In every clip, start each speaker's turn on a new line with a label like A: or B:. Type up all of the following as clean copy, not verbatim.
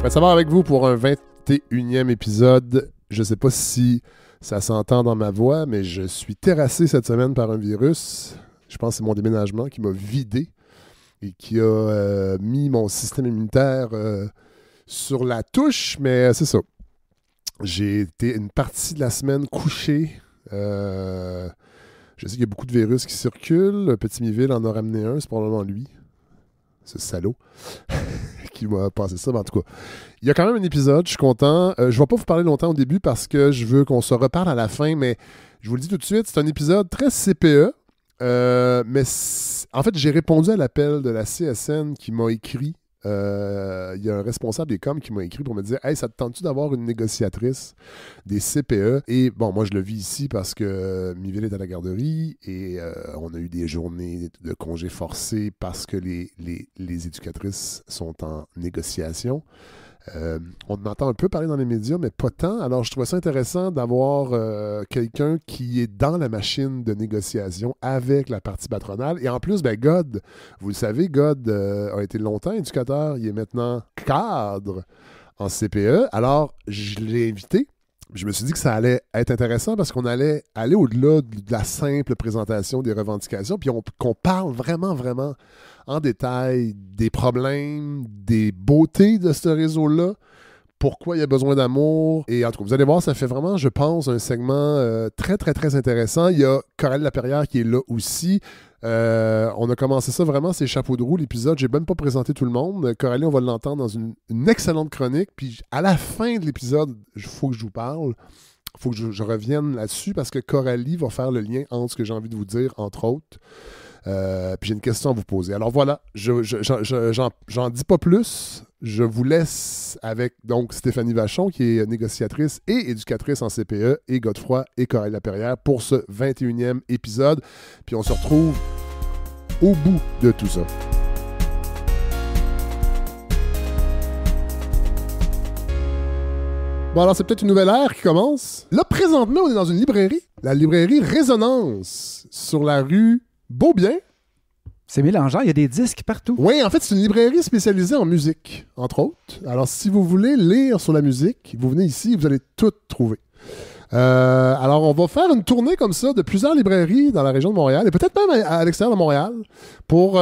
A: Ça va avec vous pour un 21e épisode. Je sais pas si ça s'entend dans ma voix, mais je suis terrassé cette semaine par un virus. Je pense que c'est mon déménagement qui m'a vidé et qui a mis mon système immunitaire sur la touche, mais c'est ça. J'ai été une partie de la semaine couché. Je sais qu'il y a beaucoup de virus qui circulent. Petit Miville en a ramené un, c'est probablement lui. Ce salaud qui m'a passé ça. Mais en tout cas, il y a quand même un épisode, je suis content. Je ne vais pas vous parler longtemps au début parce que je veux qu'on se reparle à la fin, mais je vous le dis tout de suite, c'est un épisode très CPE. Mais en fait, j'ai répondu à l'appel de la CSN qui m'a écrit. Il y a un responsable des coms qui m'a écrit pour me dire « Hey, ça te tente-tu d'avoir une négociatrice des CPE? » Et bon, moi, je le vis ici parce que Miville est à la garderie et on a eu des journées de congés forcés parce que les éducatrices sont en négociation. On en entend un peu parler dans les médias, mais pas tant. Alors, je trouvais ça intéressant d'avoir quelqu'un qui est dans la machine de négociation avec la partie patronale. Et en plus, God, vous le savez, God a été longtemps éducateur. Il est maintenant cadre en CPE. Alors, je l'ai invité. Je me suis dit que ça allait être intéressant parce qu'on allait aller au-delà de la simple présentation des revendications, puis qu'on parle vraiment, vraiment en détail des problèmes, des beautés de ce réseau-là, pourquoi il y a besoin d'amour. Et en tout cas, vous allez voir, ça fait vraiment, je pense, un segment très, très, très intéressant. Il y a Coralie Laperrière qui est là aussi. On a commencé ça vraiment, c'est chapeau de roue, l'épisode. J'ai même pas présenté tout le monde. Coralie, on va l'entendre dans une excellente chronique. Puis à la fin de l'épisode, il faut que je vous parle. Il faut que je revienne là-dessus parce que Coralie va faire le lien entre ce que j'ai envie de vous dire, entre autres. Puis j'ai une question à vous poser. Alors voilà, j'en dis pas plus. Je vous laisse avec donc Stéphanie Vachon, qui est négociatrice et éducatrice en CPE, et Godefroy et Coralie Laperrière pour ce 21e épisode. Puis on se retrouve au bout de tout ça. Bon, alors c'est peut-être une nouvelle ère qui commence. Là, présentement, on est dans une librairie. La librairie Résonance, sur la rue Beaubien.
B: C'est mélangeant, il y a des disques partout.
A: Oui, en fait, c'est une librairie spécialisée en musique, entre autres. Alors, si vous voulez lire sur la musique, vous venez ici et vous allez tout trouver. Alors, on va faire une tournée comme ça de plusieurs librairies dans la région de Montréal et peut-être même à l'extérieur de Montréal pour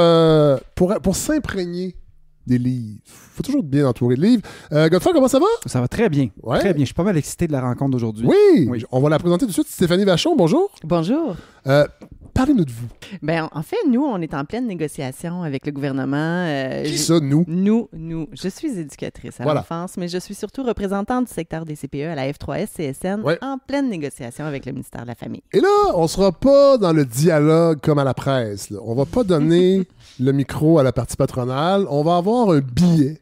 A: s'imprégner des livres. Il faut toujours être bien entouré de livres. Godefroy, comment ça va?
B: Ça va très bien.
A: Ouais.
B: Très bien. Je suis pas mal excité de la rencontre d'aujourd'hui.
A: Oui. On va la présenter tout de suite. Stéphanie Vachon, bonjour.
C: Bonjour.
A: Parlez-nous de vous.
C: Ben, en fait, nous, on est en pleine négociation avec le gouvernement.
A: Qui ça, nous?
C: Nous. Je suis éducatrice à l'enfance, mais je suis surtout représentante du secteur des CPE à la F3S-CSN en pleine négociation avec le ministère de la Famille.
A: Et là, on sera pas dans le dialogue comme à la presse. Là. On va pas donner le micro à la partie patronale. On va avoir un billet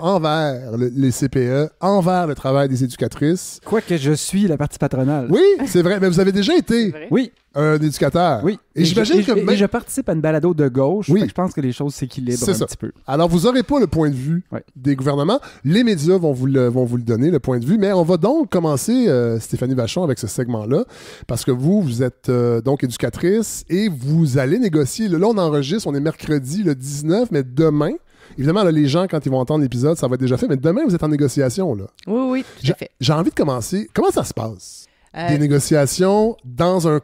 A: envers les CPE, envers le travail des éducatrices.
B: Quoique je suis la partie patronale.
A: Oui, c'est vrai. Mais vous avez déjà été
B: oui.
A: un éducateur.
B: Oui.
A: Et j'imagine que
B: et je participe à une balado de gauche.
A: Oui.
B: Fait que je pense que les choses s'équilibrent un petit peu.
A: Alors, vous n'aurez pas le point de vue des gouvernements. Les médias vont vous le donner, le point de vue. Mais on va donc commencer, Stéphanie Vachon, avec ce segment-là. Parce que vous êtes donc éducatrice et vous allez négocier. Là, on enregistre. On est mercredi le 19, mais demain... Évidemment, là, les gens, quand ils vont entendre l'épisode, ça va être déjà fait. Mais demain, vous êtes en négociation. Là.
C: Oui, tout à fait.
A: J'ai envie de commencer. Comment ça se passe? Des négociations dans un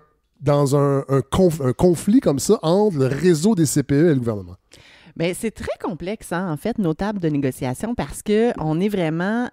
A: conflit comme ça entre le réseau des CPE et le gouvernement?
C: Bien, c'est très complexe, en fait, nos tables de négociation, parce qu'on est vraiment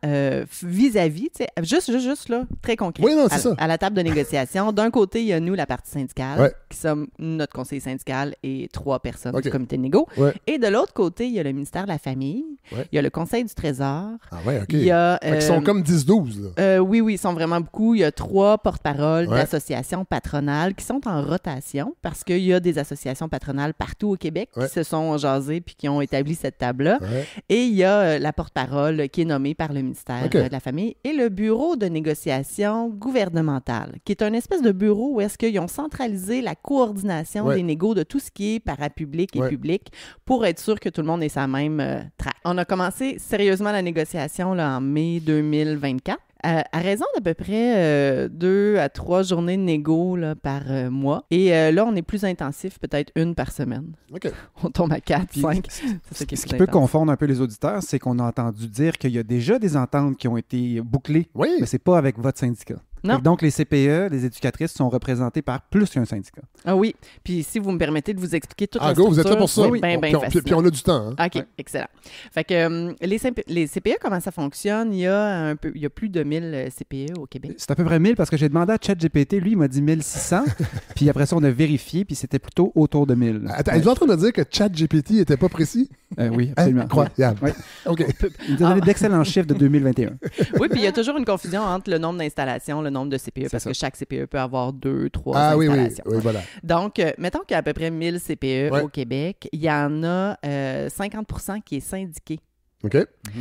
C: vis-à-vis, juste là, très concret.
A: Oui, non, c'est ça.
C: À la table de négociation. D'un côté, il y a nous, la partie syndicale, qui sommes notre conseiller syndical et 3 personnes du comité de négo. Ouais. Et de l'autre côté, il y a le ministère de la Famille, il y a le Conseil du Trésor.
A: Ah ouais, OK.
C: Il y a,
A: ils sont comme 10-12.
C: Oui, ils sont vraiment beaucoup. Il y a 3 porte-paroles d'associations patronales qui sont en rotation, parce qu'il y a des associations patronales partout au Québec qui se sont jasées puis qui ont établi cette table-là. Ouais. Et il y a la porte-parole qui est nommée par le ministère de la Famille et le bureau de négociation gouvernementale, qui est un espèce de bureau où est-ce qu'ils ont centralisé la coordination des négos de tout ce qui est parapublic et public pour être sûr que tout le monde est sa même track. On a commencé sérieusement la négociation là, en mai 2024. À raison d'à peu près 2 à 3 journées de négo là, par mois. Et là, on est plus intensif, peut-être 1 par semaine.
A: OK.
C: On tombe à 4, 5.
B: Ce qui peut confondre un peu les auditeurs, c'est qu'on a entendu dire qu'il y a déjà des ententes qui ont été bouclées, mais c'est pas avec votre syndicat. Donc, les CPE, les éducatrices, sont représentées par plus qu'un syndicat.
C: Ah oui. Puis, si vous me permettez de vous expliquer toute la
A: structure...
C: vous
A: êtes là pour ça.
C: Oui,
A: puis on a du temps. Hein?
C: OK, excellent. Fait que les CPE, comment ça fonctionne? Il y a plus de 1000 CPE au Québec.
B: C'est à peu près 1000 parce que j'ai demandé à ChatGPT, lui, il m'a dit 1600. Puis après ça, on a vérifié, puis c'était plutôt autour de 1000.
A: Attends, es-tu en train de me dire que ChatGPT n'était pas précis?
B: Oui, absolument.
A: Incroyable.
B: Oui.
A: OK.
B: Il nous a donné d'excellents chiffres de 2021.
C: Oui, puis il y a toujours une confusion entre le nombre d'installations, le nombre de CPE, parce que chaque CPE peut avoir 2, 3 installations.
A: Oui, voilà.
C: Donc, mettons qu'il y a à peu près 1000 CPE au Québec. Il y en a 50% qui est syndiqué.
A: OK.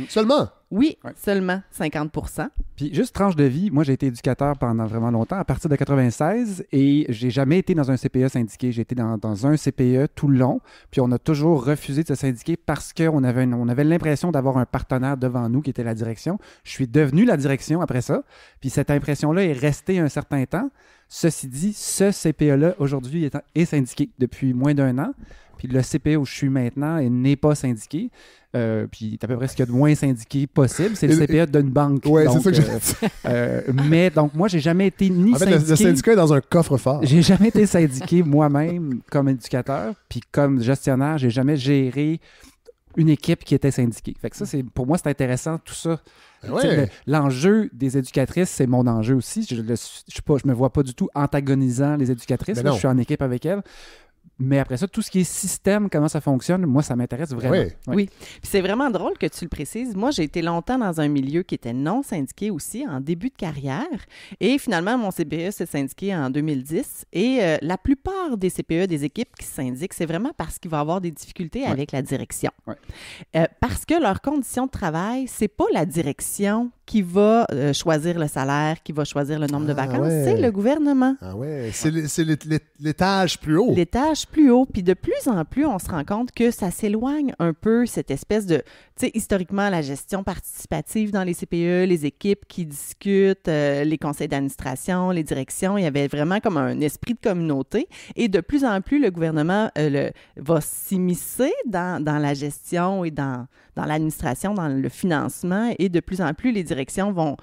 A: Seulement?
C: Oui, seulement 50%.
B: Puis juste tranche de vie, moi j'ai été éducateur pendant vraiment longtemps, à partir de 96, et j'ai jamais été dans un CPE syndiqué. J'ai été dans un CPE tout le long, puis on a toujours refusé de se syndiquer parce qu'on avait l'impression d'avoir un partenaire devant nous qui était la direction. Je suis devenu la direction après ça, puis cette impression-là est restée un certain temps. Ceci dit, ce CPE-là, aujourd'hui, est syndiqué depuis moins d'1 an. Puis le CPE où je suis maintenant n'est pas syndiqué. Puis à peu près ce qu'il y a de moins syndiqué possible. C'est le CPE d'une banque.
A: Oui, c'est ça que j'ai dit.
B: Mais donc, moi, j'ai jamais été syndiqué.
A: En fait, le syndicat est dans un coffre-fort.
B: J'ai jamais été syndiqué moi-même comme éducateur. Puis comme gestionnaire, j'ai jamais géré une équipe qui était syndiquée. Fait que ça, pour moi, c'est intéressant, tout ça. L'enjeu des éducatrices, c'est mon enjeu aussi. Je me vois pas du tout antagonisant les éducatrices. Là, je suis en équipe avec elles. Mais après ça, tout ce qui est système, comment ça fonctionne, moi, ça m'intéresse vraiment.
C: Oui. Puis c'est vraiment drôle que tu le précises. Moi, j'ai été longtemps dans un milieu qui était non syndiqué aussi, en début de carrière. Et finalement, mon CPE s'est syndiqué en 2010. Et la plupart des CPE, des équipes qui se syndiquent, c'est vraiment parce qu'il va y avoir des difficultés avec la direction. Parce que leurs conditions de travail, c'est pas la direction qui va choisir le salaire, qui va choisir le nombre de vacances, c'est le gouvernement.
A: Ah ouais, c'est l'étage plus haut.
C: L'étage plus haut. Puis de plus en plus, on se rend compte que ça s'éloigne un peu, cette espèce de... Tu sais, historiquement, la gestion participative dans les CPE, les équipes qui discutent, les conseils d'administration, les directions, il y avait vraiment comme un esprit de communauté. Et de plus en plus, le gouvernement va s'immiscer dans la gestion et dans l'administration, dans le financement. Et de plus en plus, les directions vont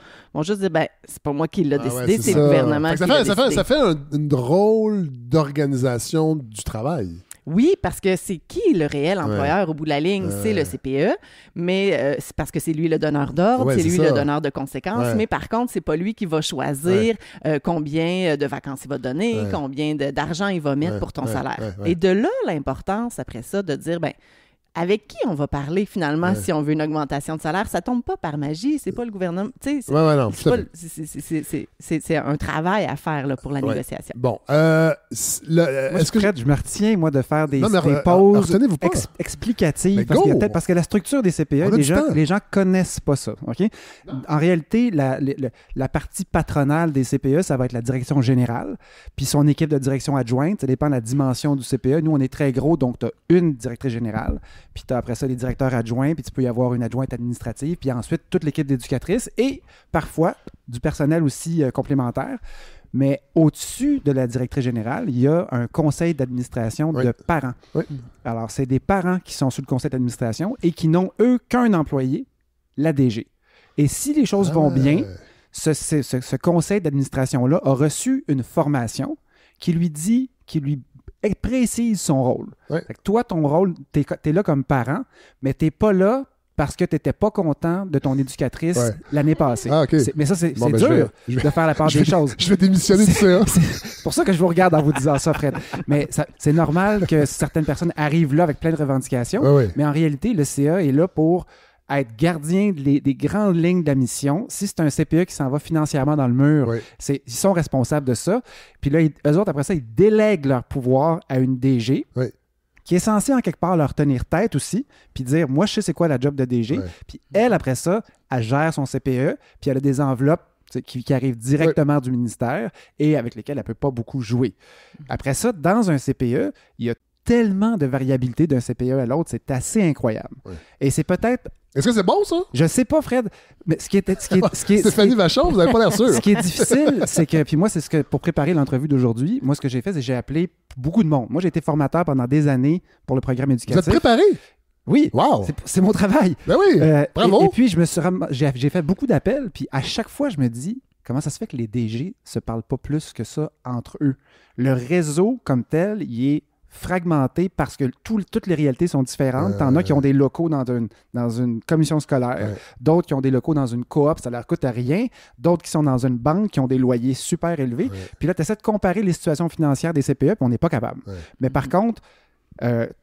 C: juste dire, ben c'est pas moi qui l'ai décidé, c'est le gouvernement qui l'a décidé.
A: Ça fait une drôle d'organisation du travail.
C: Oui, parce que c'est qui le réel employeur au bout de la ligne? C'est le CPE, mais c'est parce que c'est lui le donneur d'ordre, c'est lui le donneur de conséquences, mais par contre, c'est pas lui qui va choisir combien de vacances il va donner, combien d'argent il va mettre pour ton salaire. Et de là, l'importance, après ça, de dire, ben avec qui on va parler finalement si on veut une augmentation de salaire? Ça tombe pas par magie, c'est pas le gouvernement. C'est un travail à faire là, pour la négociation.
A: Bon,
B: je me retiens, moi, de faire des pauses explicatives. Parce que la structure des CPE, les gens connaissent pas ça. Okay? En réalité, la partie patronale des CPE, ça va être la direction générale, puis son équipe de direction adjointe. Ça dépend de la dimension du CPE. Nous, on est très gros, donc tu as une directrice générale. Puis tu as après ça les directeurs adjoints, puis tu peux y avoir une adjointe administrative, puis ensuite toute l'équipe d'éducatrices et parfois du personnel aussi complémentaire. Mais au-dessus de la directrice générale, il y a un conseil d'administration de parents. Alors, c'est des parents qui sont sous le conseil d'administration et qui n'ont, eux, qu'un employé, la DG. Et si les choses vont bien, ce conseil d'administration-là a reçu une formation qui lui précise son rôle. Fait que toi, ton rôle, tu es là comme parent, mais tu n'es pas là parce que tu n'étais pas content de ton éducatrice l'année passée. Ah, okay. Mais ça, c'est dur de faire la part des choses.
A: Je vais démissionner de ça.
B: C'est pour ça que je vous regarde en vous disant ça, Fred. Mais c'est normal que certaines personnes arrivent là avec plein de revendications, mais en réalité, le CA est là pour être gardien des grandes lignes de la mission. Si c'est un CPE qui s'en va financièrement dans le mur, ils sont responsables de ça. Puis là, eux autres, après ça, ils délèguent leur pouvoir à une DG qui est censée en quelque part leur tenir tête aussi, puis dire, moi, je sais c'est quoi la job de DG. Puis elle, après ça, elle gère son CPE, puis elle a des enveloppes qui arrivent directement du ministère et avec lesquelles elle ne peut pas beaucoup jouer. Après ça, dans un CPE, il y a tellement de variabilité d'un CPE à l'autre, c'est assez incroyable. Et c'est peut-être
A: Est-ce que c'est bon, ça?
B: Je sais pas, Fred. Mais ce qui est
A: Stéphanie Vachon, vous n'avez pas l'air sûr.
B: Ce qui est difficile, c'est que... Puis moi, c'est ce que pour préparer l'entrevue d'aujourd'hui, moi, ce que j'ai fait, c'est que j'ai appelé beaucoup de monde. Moi, j'ai été formateur pendant des années pour le programme éducatif.
A: Vous êtes préparé?
B: Oui.
A: Wow.
B: C'est mon travail.
A: Ben oui, bravo.
B: Et puis, j'ai fait beaucoup d'appels, puis à chaque fois, je me dis, comment ça se fait que les DG se parlent pas plus que ça entre eux? Le réseau, comme tel, il est fragmenté parce que toutes les réalités sont différentes. T'en as qui ont des locaux dans une commission scolaire, d'autres qui ont des locaux dans une coop, ça leur coûte à rien, d'autres qui sont dans une banque, qui ont des loyers super élevés. Puis là, tu essaies de comparer les situations financières des CPE, puis on n'est pas capable. Mais par contre,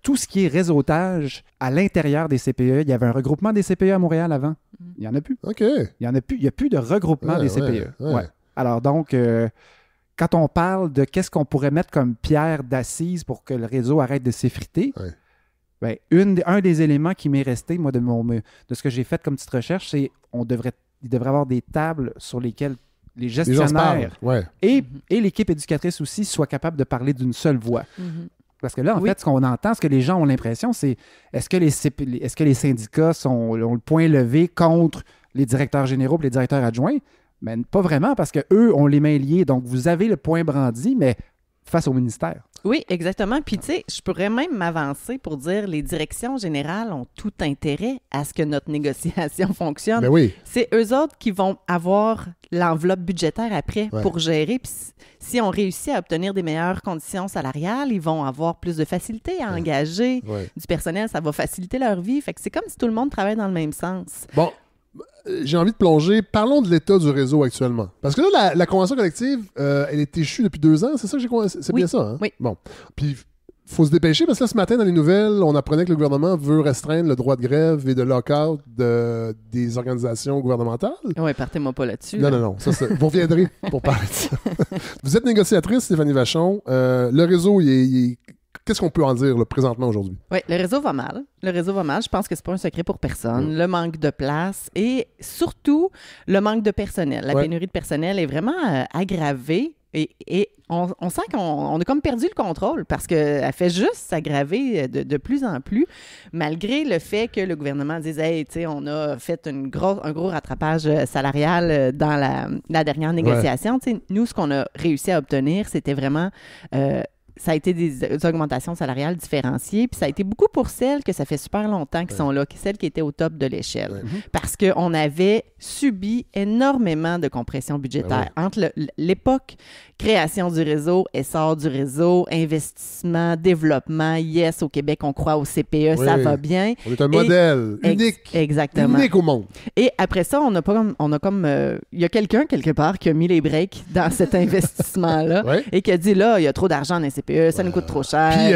B: tout ce qui est réseautage à l'intérieur des CPE, il y avait un regroupement des CPE à Montréal avant. Il n'y en a plus.
A: OK.
B: Il n'y a plus de regroupement des CPE. Alors donc... quand on parle de qu'est-ce qu'on pourrait mettre comme pierre d'assise pour que le réseau arrête de s'effriter, ben, un des éléments qui m'est resté, moi, de ce que j'ai fait comme petite recherche, c'est il devrait avoir des tables sur lesquelles les gestionnaires et l'équipe éducatrice aussi soient capables de parler d'une seule voix. Parce que là, en fait, ce qu'on entend, ce que les gens ont l'impression, c'est est-ce que les syndicats ont le point levé contre les directeurs généraux et les directeurs adjoints? Mais pas vraiment, parce qu'eux ont les mains liées. Donc, vous avez le point brandi, mais face au ministère.
C: Oui, exactement. Puis, tu sais, je pourrais même m'avancer pour dire les directions générales ont tout intérêt à ce que notre négociation fonctionne.
A: Ben oui.
C: C'est eux autres qui vont avoir l'enveloppe budgétaire après pour gérer. Puis, si on réussit à obtenir des meilleures conditions salariales, ils vont avoir plus de facilité à engager du personnel. Ça va faciliter leur vie. Fait que c'est comme si tout le monde travaille dans le même sens.
A: Bon. J'ai envie de plonger. Parlons de l'état du réseau actuellement. Parce que là, la convention collective, elle est échue depuis 2 ans. C'est ça que j'ai compris? C'est bien ça, hein?
C: Oui.
A: Bon. Puis, il faut se dépêcher parce que là, ce matin, dans les nouvelles, on apprenait que le gouvernement veut restreindre le droit de grève et de lock-out des organisations gouvernementales.
C: Oui, partez-moi pas là-dessus.
A: Non. Vous reviendrez pour parler de ça. Vous êtes négociatrice, Stéphanie Vachon. Le réseau, qu'est-ce qu'on peut en dire là, présentement aujourd'hui? Oui,
C: le réseau va mal. Je pense que c'est pas un secret pour personne. Le manque de place et surtout le manque de personnel. La pénurie de personnel est vraiment aggravée et on sent qu'on a comme perdu le contrôle parce qu'elle fait juste s'aggraver de plus en plus, malgré le fait que le gouvernement dise « Hey, tu sais, on a fait un gros rattrapage salarial dans la dernière négociation. Tu sais, nous, ce qu'on a réussi à obtenir, c'était vraiment... ça a été des augmentations salariales différenciées, puis ça a été beaucoup pour celles que ça fait super longtemps qu'ils sont là, celles qui étaient au top de l'échelle. Parce qu'on avait subi énormément de compression budgétaire. Entre l'époque création du réseau, essor du réseau, investissement, développement, au Québec, on croit au CPE, ça va bien.
A: On est un modèle unique.
C: Exactement.
A: Unique au monde.
C: Et après ça, il y a quelqu'un, quelque part, qui a mis les breaks dans cet investissement-là et qui a dit, là, il y a trop d'argent dans les CPE, ça nous coûte trop cher.
A: Puis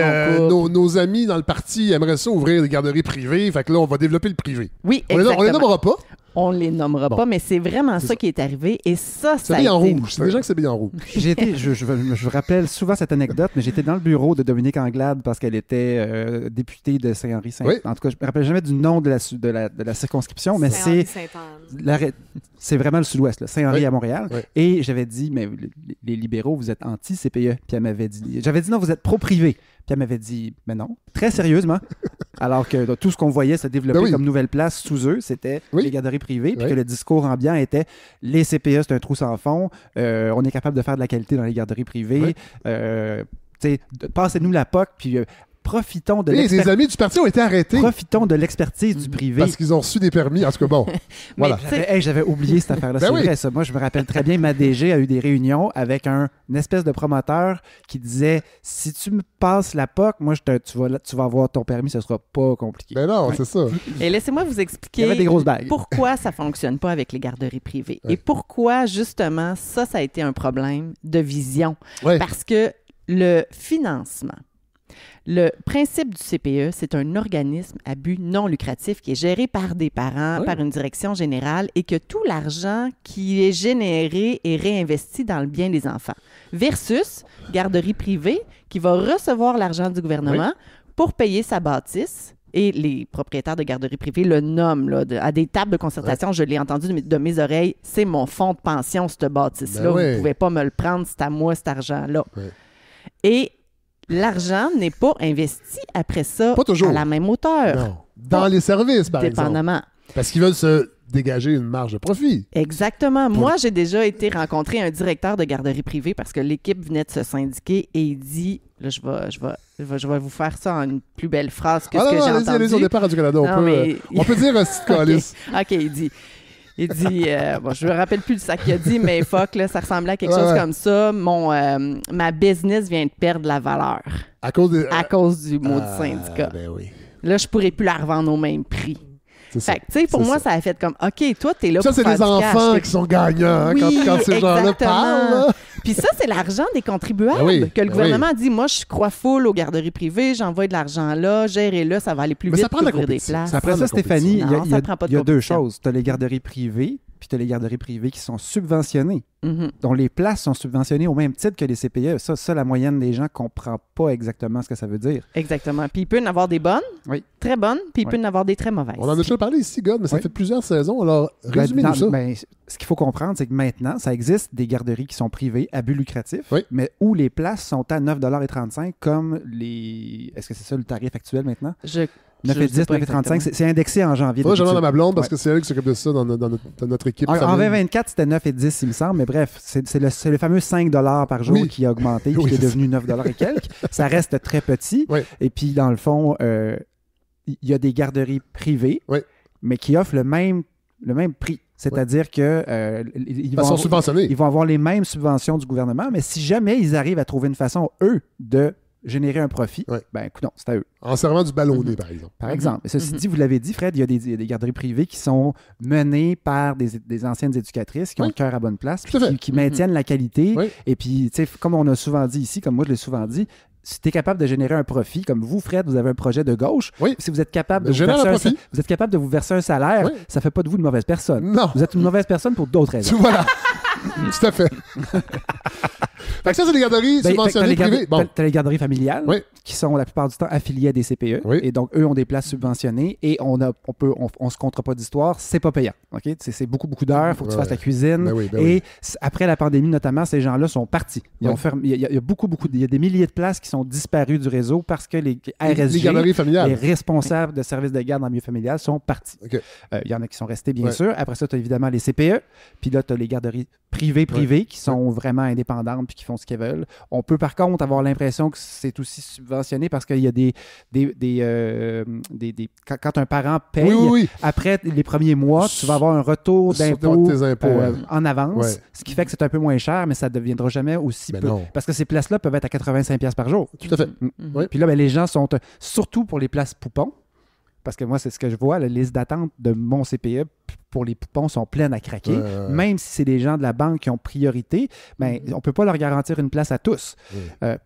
A: nos amis dans le parti aimeraient ça ouvrir des garderies privées, fait que là, on va développer le privé.
C: Oui, exactement.
A: On les nommera pas.
C: On les nommera pas, mais c'est vraiment ça qui est arrivé. Et ça a été...
A: en rouge. C'est déjà que c'est bien en rouge.
B: Je rappelle souvent cette anecdote, mais j'étais dans le bureau de Dominique Anglade parce qu'elle était députée de Saint-Henri. En tout cas, je me rappelle jamais du nom de la circonscription, mais c'est vraiment le sud-ouest, là, Saint-Henri à Montréal. Et j'avais dit, mais les libéraux, vous êtes anti-CPE. Puis elle m'avait dit, j'avais dit non, vous êtes pro-privé. Puis elle m'avait dit, mais non, très sérieusement. Alors que tout ce qu'on voyait se développer comme nouvelle place sous eux, c'était les garderies privées, puis que le discours ambiant était les CPE, c'est un trou sans fond, on est capable de faire de la qualité dans les garderies privées, passez-nous la POC, puis profitons de l'expertise.
A: Les amis du parti ont été arrêtés.
B: Profitons de l'expertise du privé.
A: Parce qu'ils ont reçu des permis. En tout cas, bon. Voilà.
B: J'avais oublié cette affaire-là. C'est vrai, ça. Moi, je me rappelle très bien, ma DG a eu des réunions avec une espèce de promoteur qui disait si tu me passes la POC, moi, tu vas avoir ton permis, ce sera pas compliqué.
A: Ben non, c'est ça.
C: Et laissez-moi vous expliquer
B: Il y avait des grosses bagues.
C: Pourquoi ça fonctionne pas avec les garderies privées. Et pourquoi, justement, ça a été un problème de vision. Parce que le financement, le principe du CPE, c'est un organisme à but non lucratif qui est géré par des parents, par une direction générale et que tout l'argent qui est généré est réinvesti dans le bien des enfants. Versus garderie privée qui va recevoir l'argent du gouvernement pour payer sa bâtisse. Et les propriétaires de garderies privées le nomment là, à des tables de concertation. Je l'ai entendu de mes oreilles. C'est mon fonds de pension, cette bâtisse-là. Vous ne pouvez pas me le prendre, c'est à moi cet argent-là. Et l'argent n'est pas investi après ça à la même hauteur.
A: Non. Dans les services, par
C: dépendamment.
A: exemple. Parce qu'ils veulent se dégager une marge de profit.
C: Exactement. Moi, j'ai déjà été rencontrer un directeur de garderie privée parce que l'équipe venait de se syndiquer et il dit, là, je vais vous faire ça en une plus belle phrase que ce que j'ai entendu.
A: Allez-y, au départ du Canada, on peut dire un petit calice.
C: OK, il dit, bon, je me rappelle plus de ça qu'il a dit, mais fuck, là, ça ressemblait à quelque chose comme ça. Ma business vient de perdre la valeur.
A: À cause
C: du mot du syndicat.
A: Ben oui.
C: Là, je pourrais plus la revendre au même prix. Fait que, tu sais, pour moi, ça a fait comme, OK, toi, t'es là
A: ça,
C: pour faire
A: du cash. Ça, c'est des enfants qui sont gagnants quand ces gens-là parlent.
C: Puis ça, c'est l'argent des contribuables que le gouvernement dit, moi, je crois full aux garderies privées, j'envoie de l'argent là, gérez-le, ça va aller plus vite pour ouvrir des places.
B: Après ça, Stéphanie, il y a deux choses. Tu as les garderies privées, puis tu as les garderies privées qui sont subventionnées. dont les places sont subventionnées au même titre que les CPE. Ça, la moyenne des gens ne comprend pas exactement ce que ça veut dire.
C: Exactement. Puis il peut y en avoir des bonnes, très bonnes, puis il peut y en avoir des très mauvaises.
A: On en a déjà parlé ici, God, mais ça fait plusieurs saisons. Alors, résumez-nous ça.
B: Ce qu'il faut comprendre, c'est que maintenant, ça existe des garderies qui sont privées à but lucratif, mais où les places sont à 9,35 $ comme les... Est-ce que c'est ça le tarif actuel maintenant? 9,10, 9,35, c'est indexé en janvier.
A: Moi, je demande à ma blonde parce que c'est elle qui s'occupe de ça dans notre équipe.
B: En 2024, c'était 9,10, il me semble, mais bref, c'est le fameux 5 $ par jour qui a augmenté, qui est devenu 9 $ et quelques. Ça reste très petit. Et puis, dans le fond, il y a des garderies privées, mais qui offrent le même prix. C'est-à-dire que ils vont avoir les mêmes subventions du gouvernement, mais si jamais ils arrivent à trouver une façon, eux, de générer un profit, ben écoute, non, c'est à eux.
A: En servant du ballonné, par exemple.
B: Par exemple. Mais ceci dit, vous l'avez dit, Fred, il y a des garderies privées qui sont menées par des anciennes éducatrices qui ont le cœur à bonne place, puis qui maintiennent la qualité. Et puis, tu sais, comme on a souvent dit ici, comme moi je l'ai souvent dit, si tu es capable de générer un profit, comme vous, Fred, vous avez un projet de gauche, si vous êtes capable de vous verser un salaire, ça ne fait pas de vous une mauvaise personne.
A: Non.
B: Vous êtes une mauvaise personne pour d'autres raisons.
A: Voilà. Tout à fait. Fait que ça, c'est les garderies subventionnées privées.
B: Tu as les garderies familiales qui sont la plupart du temps affiliées à des CPE. Et donc, eux ont des places subventionnées et on se comptera pas d'histoire, c'est pas payant. Okay? C'est beaucoup, beaucoup d'heures, il faut que tu fasses la cuisine. Et après la pandémie, notamment, ces gens-là sont partis. Il y a des milliers de places qui sont disparues du réseau parce que les RSG, les responsables de services de garde en milieu familial, sont partis. Il y en a qui sont restés, bien sûr. Après ça, tu as évidemment les CPE. Puis là, tu as les garderies privées qui sont vraiment indépendantes puis qui font ce qu'elles veulent. On peut par contre avoir l'impression que c'est aussi subventionné parce qu'il y a quand un parent paye, après les premiers mois, tu vas avoir un retour d'impôt en avance, ce qui fait que c'est un peu moins cher, mais ça ne deviendra jamais aussi peu. Non. Parce que ces places-là peuvent être à 85$ par jour.
A: Tout à fait.
B: Puis là, les gens sont, surtout pour les places poupons, parce que moi, c'est ce que je vois, la liste d'attente de mon CPE pour les poupons sont pleines à craquer. Même si c'est des gens de la banque qui ont priorité, on ne peut pas leur garantir une place à tous.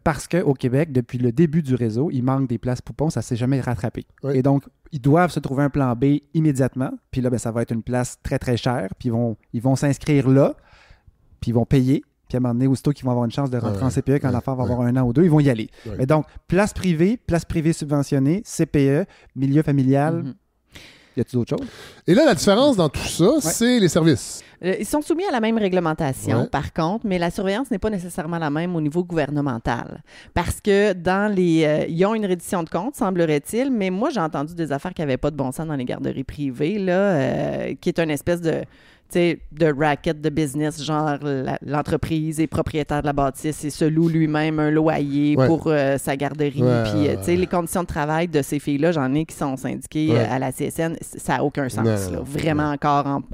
B: Parce qu'au Québec, depuis le début du réseau, il manque des places poupons, ça ne s'est jamais rattrapé. Et donc, ils doivent se trouver un plan B immédiatement. Puis là, ça va être une place très, très chère. Puis ils vont s'inscrire là, puis ils vont payer. Puis à un moment donné, aussitôt qu'ils vont avoir une chance de rentrer en CPE, quand l'enfant va avoir 1 an ou 2, ils vont y aller. Mais donc, place privée subventionnée, CPE, milieu familial. Y a-t-il d'autres choses?
A: Et là, la différence dans tout ça, c'est les services.
C: Ils sont soumis à la même réglementation, par contre, mais la surveillance n'est pas nécessairement la même au niveau gouvernemental. Parce que ils ont une reddition de compte, semblerait-il, mais moi, j'ai entendu des affaires qui n'avaient pas de bon sens dans les garderies privées, là, qui est une espèce de racket de business, genre l'entreprise est propriétaire de la bâtisse et se loue lui-même un loyer pour sa garderie. Puis, les conditions de travail de ces filles-là, j'en ai qui sont syndiquées à la CSN, ça n'a aucun sens. Vraiment,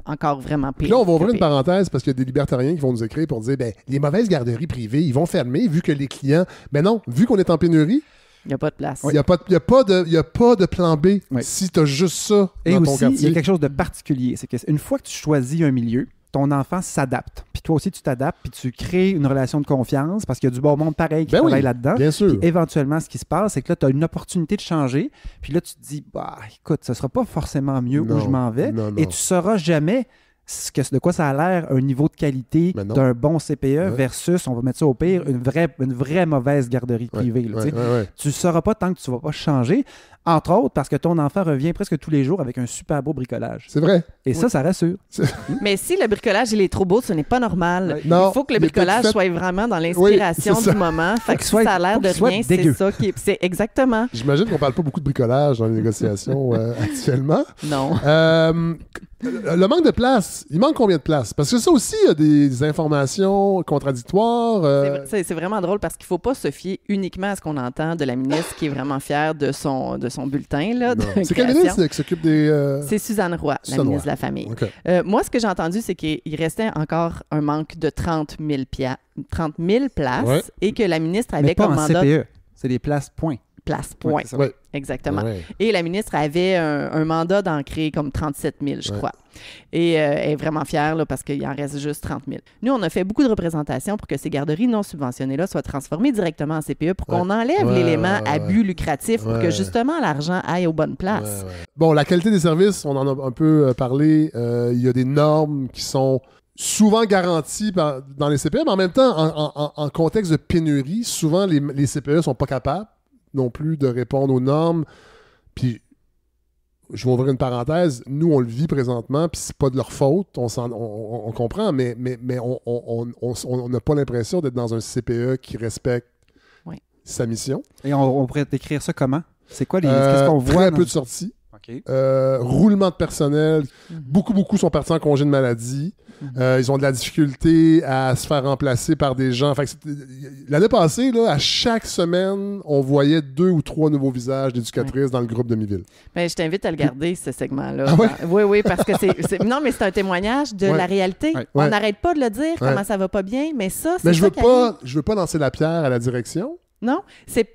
C: encore vraiment pire.
A: Puis là, on va ouvrir une parenthèse parce qu'il y a des libertariens qui vont nous écrire pour dire, les mauvaises garderies privées, ils vont fermer vu que les clients... non, vu qu'on est en pénurie...
C: Il n'y a pas de place.
A: Il n'y a pas de plan B si tu as juste ça dans ton quartier.
B: Il y a quelque chose de particulier. C'est qu'une fois que tu choisis un milieu, ton enfant s'adapte. Puis toi aussi, tu t'adaptes, puis tu crées une relation de confiance parce qu'il y a du bon monde pareil qui travaille là-dedans.
A: Bien sûr.
B: Puis éventuellement, ce qui se passe, c'est que là, tu as une opportunité de changer. Puis là, tu te dis, écoute, ce ne sera pas forcément mieux où je m'en vais. Et tu ne sauras jamais de quoi ça a l'air un niveau de qualité d'un bon CPE versus, on va mettre ça au pire, une vraie mauvaise garderie privée. Là, tu ne sauras pas tant que tu ne vas pas changer, entre autres parce que ton enfant revient presque tous les jours avec un super beau bricolage.
A: C'est vrai.
B: Et ça rassure.
C: Mais si le bricolage il est trop beau, ce n'est pas normal. Il faut que le bricolage soit vraiment dans l'inspiration du moment. Fait que si ça a l'air de rien, c'est ça qui est... C'est exactement.
A: J'imagine qu'on ne parle pas beaucoup de bricolage dans les négociations actuellement.
C: Non.
A: Le manque de place, il manque combien de place? Parce que ça aussi, il y a des informations contradictoires.
C: C'est vraiment drôle parce qu'il ne faut pas se fier uniquement à ce qu'on entend de la ministre qui est vraiment fière de son bulletin. Là,
A: c'est quelle ministre qui s'occupe des...
C: C'est Suzanne Roy, la ministre de la Famille. Okay. Moi, ce que j'ai entendu, c'est qu'il restait encore un manque de 30 000 places et que la ministre avait comme mandat...
B: Mais pas en CPE, c'est des places point.
C: Place, point.
B: Oui.
C: Exactement. Ouais. Et la ministre avait un mandat d'en créer comme 37 000, je crois. Et elle est vraiment fière là, parce qu'il en reste juste 30 000. Nous, on a fait beaucoup de représentations pour que ces garderies non subventionnées-là soient transformées directement en CPE pour qu'on enlève l'élément abus lucratif pour que justement l'argent aille aux bonnes places.
A: Bon, la qualité des services, on en a un peu parlé. Il y a des normes qui sont souvent garanties dans les CPE, mais en même temps, en contexte de pénurie, souvent les CPE ne sont pas capables non plus de répondre aux normes. Puis, je vais ouvrir une parenthèse, nous, on le vit présentement, puis c'est pas de leur faute, on comprend, mais on n'a pas l'impression d'être dans un CPE qui respecte sa mission.
B: Et on pourrait décrire ça comment? C'est quoi qu'est-ce qu'on voit?
A: Très peu de sorties. Okay. Roulement de personnel. Beaucoup sont partis en congé de maladie. Ils ont de la difficulté à se faire remplacer par des gens. Fait que l'année passée, là, à chaque semaine, on voyait 2 ou 3 nouveaux visages d'éducatrices dans le groupe de Miville.
C: Ben, je t'invite à le garder, ce segment-là.
A: Ah ouais?
C: Oui, parce que non, mais c'est un témoignage de la réalité. On n'arrête pas de le dire, comment ça va pas bien, mais ça, c'est
A: je veux pas lancer la pierre à la direction.
C: Non,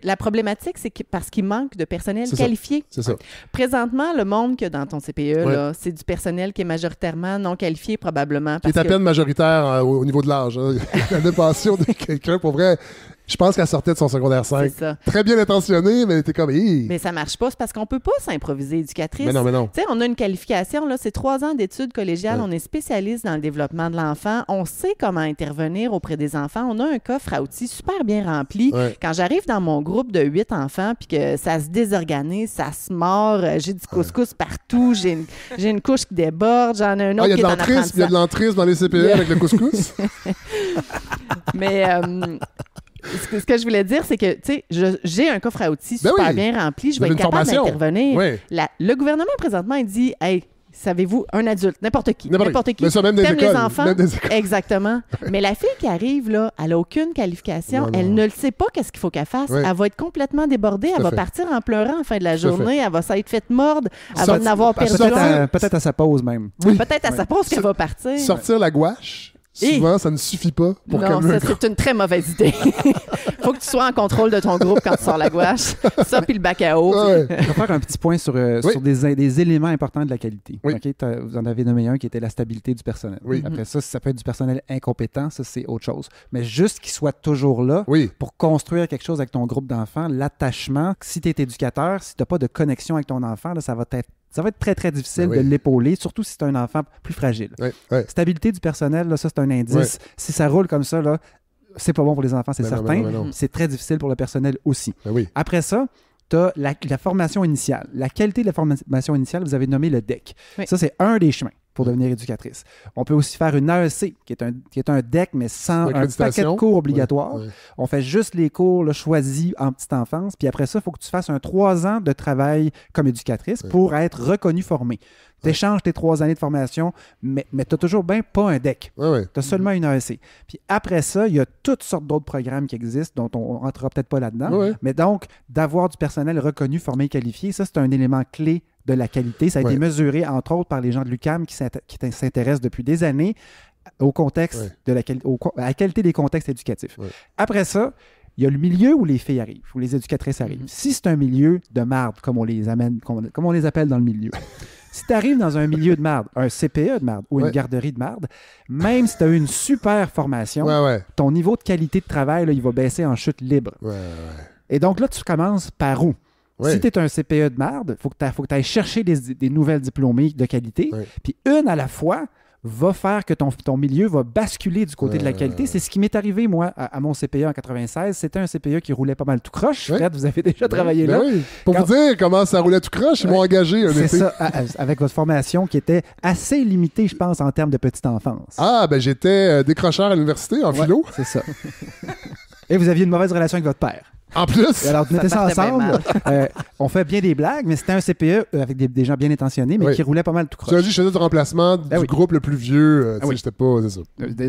C: la problématique, c'est parce qu'il manque de personnel qualifié.
A: C'est ça.
C: Présentement, le monde que dans ton CPE, là, c'est du personnel qui est majoritairement non qualifié, probablement.
A: Qui est à peine majoritaire au niveau de l'âge. Hein. La passion de quelqu'un, pour vrai... Je pense qu'elle sortait de son secondaire 5.
C: C'est ça.
A: Très bien intentionnée, mais elle était comme...
C: Mais ça marche pas, c'est parce qu'on peut pas s'improviser éducatrice.
A: Mais non.
C: Tu sais, on a une qualification, là, c'est 3 ans d'études collégiales, on est spécialiste dans le développement de l'enfant, on sait comment intervenir auprès des enfants, on a un coffre à outils super bien rempli. Quand j'arrive dans mon groupe de 8 enfants, puis que ça se désorganise, ça se mord, j'ai du couscous partout, j'ai une couche qui déborde, j'en ai un autre qui est en apprentissage.
A: Il y a de l'entrisme dans les CPE avec le couscous.
C: Mais... Ce que je voulais dire, c'est que, tu sais, j'ai un coffre à outils super bien rempli. Je vais être capable d'intervenir.
A: Oui.
C: Le gouvernement, présentement, il dit, hey, savez-vous, un adulte, n'importe qui.
A: Mais ça, même des écoles.
C: Les enfants. Exactement. Mais la fille qui arrive, là, elle n'a aucune qualification. Elle ne le sait pas qu'est-ce qu'il faut qu'elle fasse. Elle va être complètement débordée. Elle va partir en pleurant en fin de la journée. Elle va s'être faite mordre. Elle va en avoir perdu.
B: Peut-être à sa pause, même.
C: Peut-être à sa pause qu'elle va partir.
A: Sortir la gouache. Souvent, ça ne suffit pas pour calmer.
C: Non, c'est une très mauvaise idée. Faut que tu sois en contrôle de ton groupe quand tu sors la gouache. Ça, puis le bac à eau.
B: Je vais faire un petit point sur des éléments importants de la qualité. Okay? Vous en avez nommé un qui était la stabilité du personnel. Après ça, si ça peut être du personnel incompétent, ça, c'est autre chose. Mais juste qu'il soit toujours là pour construire quelque chose avec ton groupe d'enfants, l'attachement. Si tu es éducateur, si tu n'as pas de connexion avec ton enfant, là, ça va être très, très difficile de l'épauler, surtout si c'est un enfant plus fragile. Stabilité du personnel, là, ça, c'est un indice. Si ça roule comme ça, là, c'est pas bon pour les enfants, c'est certain.
A: Non.
B: C'est très difficile pour le personnel aussi.
A: Oui.
B: Après ça, tu as la formation initiale. La qualité de la formation initiale, vous avez nommé le DEC. Ça, c'est un des chemins pour devenir éducatrice. On peut aussi faire une AEC, qui est un DEC, mais sans un paquet de cours obligatoires. On fait juste les cours là, choisis en petite enfance. Puis après ça, il faut que tu fasses un 3 ans de travail comme éducatrice pour être reconnu formé. Tu échanges tes 3 années de formation, mais tu n'as toujours bien pas un DEC. Tu as seulement une AEC. Puis après ça, il y a toutes sortes d'autres programmes qui existent, dont on ne rentrera peut-être pas là-dedans. Mais donc, d'avoir du personnel reconnu, formé, qualifié, ça, c'est un élément clé de la qualité. Ça a été mesuré, entre autres, par les gens de l'UQAM qui s'intéressent depuis des années au contexte à la qualité des contextes éducatifs. Après ça, il y a le milieu où les filles arrivent, où les éducatrices arrivent. Si c'est un milieu de marde, comme on les appelle dans le milieu, si tu arrives dans un milieu de marde, un CPE de marde ou une garderie de marde, même si tu as eu une super formation, ton niveau de qualité de travail, là, il va baisser en chute libre. Et donc là, tu commences par où? Si tu es un CPE de marde, il faut que tu ailles chercher des nouvelles diplômées de qualité. Puis une à la fois, va faire que ton milieu va basculer du côté de la qualité. C'est ce qui m'est arrivé, moi, à mon CPE en 96. C'était un CPE qui roulait pas mal tout croche. Fred, vous avez déjà travaillé là.
A: Oui. Pour vous dire comment ça roulait tout croche, ils m'ont engagé un été.
B: C'est ça, avec votre formation qui était assez limitée, je pense, en termes de petite enfance.
A: Ah, ben j'étais décrocheur à l'université en philo.
B: C'est ça. Et vous aviez une mauvaise relation avec votre père.
A: En plus!
B: Et alors, vous mettez ça ensemble. On fait bien des blagues, mais c'était un CPE avec des gens bien intentionnés, mais qui roulaient pas mal tout croche.
A: Tu as dit, je faisais du remplacement du groupe le plus vieux. J'étais pas, c'est ça.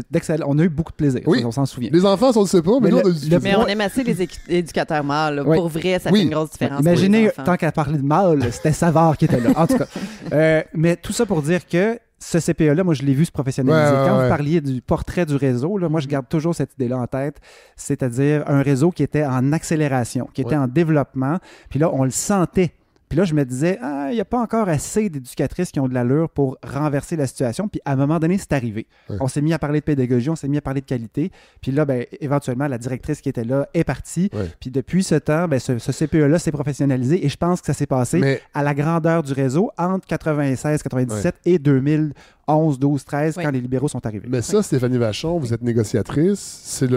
B: D'excellent. On a eu beaucoup de plaisir. On s'en souvient.
A: Les enfants, on ne sait pas, mais nous, on a du plaisir.
C: Mais on aime assez les éducateurs mâles. Pour vrai, ça fait une grosse différence.
B: Imaginez, tant qu'à parler de mâles, c'était Savard qui était là. En tout cas. Mais tout ça pour dire que ce CPE-là, moi, je l'ai vu se professionnaliser. Quand vous parliez du portrait du réseau, là, moi, je garde toujours cette idée-là en tête, c'est-à-dire un réseau qui était en accélération, qui était en développement. Puis là, on le sentait. Puis là, je me disais, il n'y a pas encore assez d'éducatrices qui ont de l'allure pour renverser la situation. Puis à un moment donné, c'est arrivé. On s'est mis à parler de pédagogie, on s'est mis à parler de qualité. Puis là, éventuellement, la directrice qui était là est partie. Puis depuis ce temps, ce CPE-là s'est professionnalisé et je pense que ça s'est passé à la grandeur du réseau entre 96, 97 et 2011, 12, 13, quand les libéraux sont arrivés.
A: Mais ça, Stéphanie Vachon, vous êtes négociatrice. C'est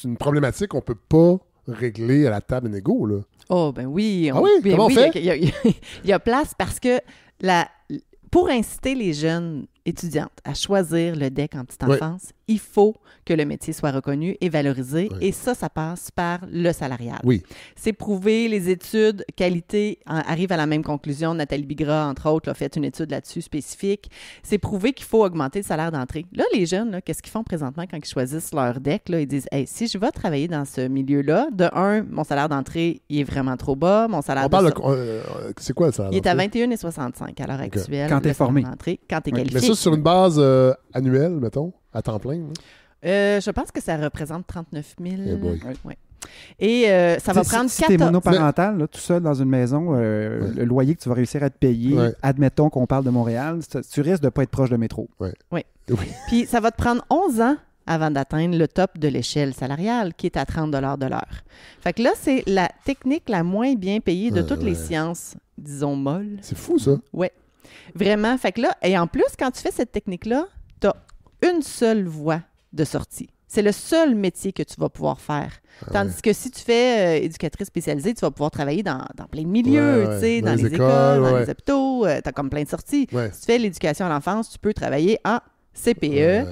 A: une problématique qu'on ne peut pas régler à la table de négo, là.
C: Oh, ben oui.
A: Comment on fait?
C: Il y a place parce que pour inciter les jeunes étudiantes à choisir le DEC en petite enfance, il faut que le métier soit reconnu et valorisé. Et ça passe par le salarial.
A: Oui.
C: C'est prouvé, les études qualité arrivent à la même conclusion. Nathalie Bigra, entre autres, a fait une étude là-dessus spécifique. C'est prouvé qu'il faut augmenter le salaire d'entrée. Là, les jeunes, qu'est-ce qu'ils font présentement quand ils choisissent leur DEC? Là, ils disent, hey, si je vais travailler dans ce milieu-là, de un, mon salaire d'entrée, il est vraiment trop bas. Mon salaire
A: c'est quoi le salaire d'entrée?
C: Il est à 21,65 à l'heure actuelle.
B: Quand tu es formé.
C: Quand tu es qualifié.
A: Mais ça, sur une base annuelle, mettons, à temps plein?
C: Je pense que ça représente 39 000.
A: Ouais.
C: Et ça va prendre 4 ans.
B: Si tu es monoparental, là, tout seul dans une maison, le loyer que tu vas réussir à te payer, admettons qu'on parle de Montréal, tu risques de ne pas être proche de métro.
C: Oui. Puis ça va te prendre 11 ans avant d'atteindre le top de l'échelle salariale, qui est à 30 $ de l'heure. Fait que là, c'est la technique la moins bien payée de toutes les sciences, disons, molles.
A: C'est fou, ça.
C: Oui. Vraiment. Fait que là, et en plus, quand tu fais cette technique-là, tu as une seule voie de sortie. C'est le seul métier que tu vas pouvoir faire. Tandis que si tu fais éducatrice spécialisée, tu vas pouvoir travailler dans plein de milieux, tu sais, dans les écoles, dans les hôpitaux, tu as comme plein de sorties. Si tu fais l'éducation à l'enfance, tu peux travailler en CPE,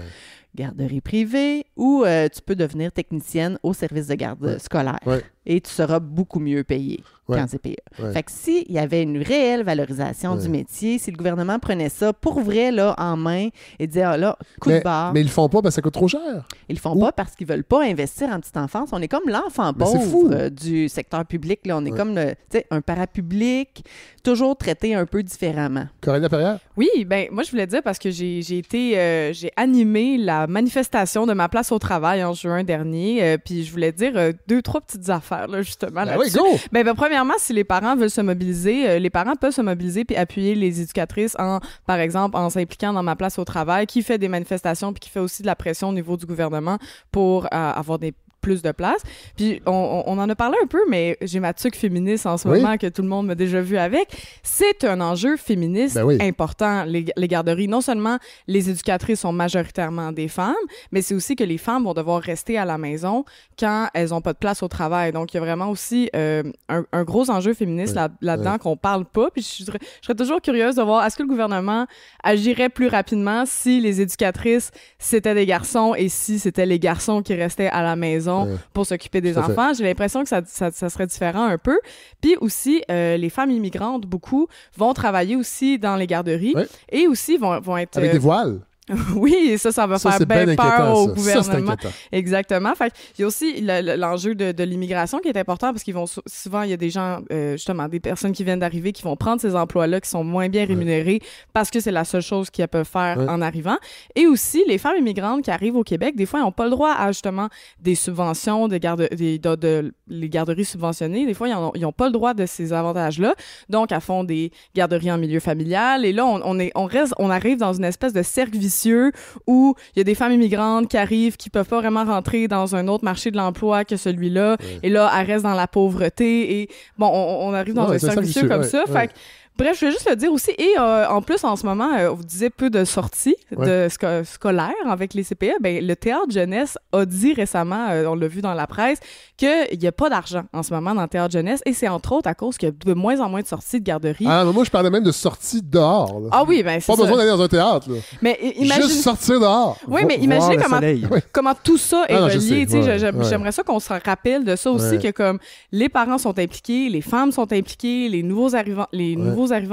C: garderie privée, ou tu peux devenir technicienne au service de garde scolaire. Et tu seras beaucoup mieux payé qu'en CPE. Fait que s'il y avait une réelle valorisation du métier, si le gouvernement prenait ça pour vrai là, en main et disait, coup de barre.
A: Mais ils le font pas parce que ça coûte trop cher.
C: Ils le font pas parce qu'ils veulent pas investir en petite enfance. On est comme l'enfant pauvre du secteur public. Là. On est comme un parapublic, toujours traité un peu différemment.
A: Corinne Laperrière?
D: Oui, ben moi je voulais dire parce que j'ai animé la manifestation de ma place au travail en juin dernier. Puis je voulais dire 2-3 petites affaires là, justement là-dessus.
A: Oui, go!
D: Ben, premièrement, si les parents veulent se mobiliser, les parents peuvent se mobiliser puis appuyer les éducatrices par exemple, en s'impliquant dans ma place au travail, qui fait des manifestations puis qui fait aussi de la pression au niveau du gouvernement pour avoir plus de place. Puis on en a parlé un peu, mais j'ai ma tuque féministe en ce moment que tout le monde m'a déjà vu avec. C'est un enjeu féministe important, les garderies. Non seulement les éducatrices sont majoritairement des femmes, mais c'est aussi que les femmes vont devoir rester à la maison quand elles n'ont pas de place au travail. Donc, il y a vraiment aussi un gros enjeu féministe là-dedans qu'on parle pas. Puis je serais toujours curieuse de voir, est-ce que le gouvernement agirait plus rapidement si les éducatrices, c'était des garçons et si c'était les garçons qui restaient à la maison pour s'occuper des enfants. J'ai l'impression que ça serait différent un peu. Puis aussi, les femmes immigrantes, beaucoup, vont travailler aussi dans les garderies et aussi vont être...
A: Avec des voiles?
D: Oui, ça va faire bien peur au gouvernement.
A: Ça,
D: exactement. Fait il y a aussi l'enjeu de l'immigration qui est important parce qu'ils vont souvent, il y a des gens, justement, des personnes qui viennent d'arriver qui vont prendre ces emplois-là qui sont moins bien rémunérés parce que c'est la seule chose qu'ils peuvent faire en arrivant. Et aussi, les femmes immigrantes qui arrivent au Québec, des fois, ils n'ont pas le droit à, justement, des subventions, les garderies subventionnées. Des fois, ils n'ont pas le droit de ces avantages-là. Donc, elles font des garderies en milieu familial. Et là, on arrive dans une espèce de cercle vicieux où il y a des femmes immigrantes qui arrivent, qui peuvent pas vraiment rentrer dans un autre marché de l'emploi que celui-là. Et là, elles restent dans la pauvreté. Et bon, on arrive dans un cercle vicieux comme ça. Fait que, Bref, je vais juste le dire aussi. Et en plus, en ce moment, vous disiez peu de sorties scolaires avec les CPE. Ben, le Théâtre Jeunesse a dit récemment, on l'a vu dans la presse, qu'il n'y a pas d'argent en ce moment dans le Théâtre Jeunesse. Et c'est entre autres à cause qu'il y a de moins en moins de sorties de garderie.
A: Ah, mais moi, je parlais même de sorties dehors. Là.
D: Ah oui, ben c'est
A: pas besoin d'aller dans un théâtre. Là.
D: Mais imagine...
A: Juste sortir dehors.
D: Oui, mais imaginez comment tout ça est relié. J'aimerais ça qu'on se rappelle de ça aussi, que comme les parents sont impliqués, les femmes sont impliquées, les nouveaux arrivants,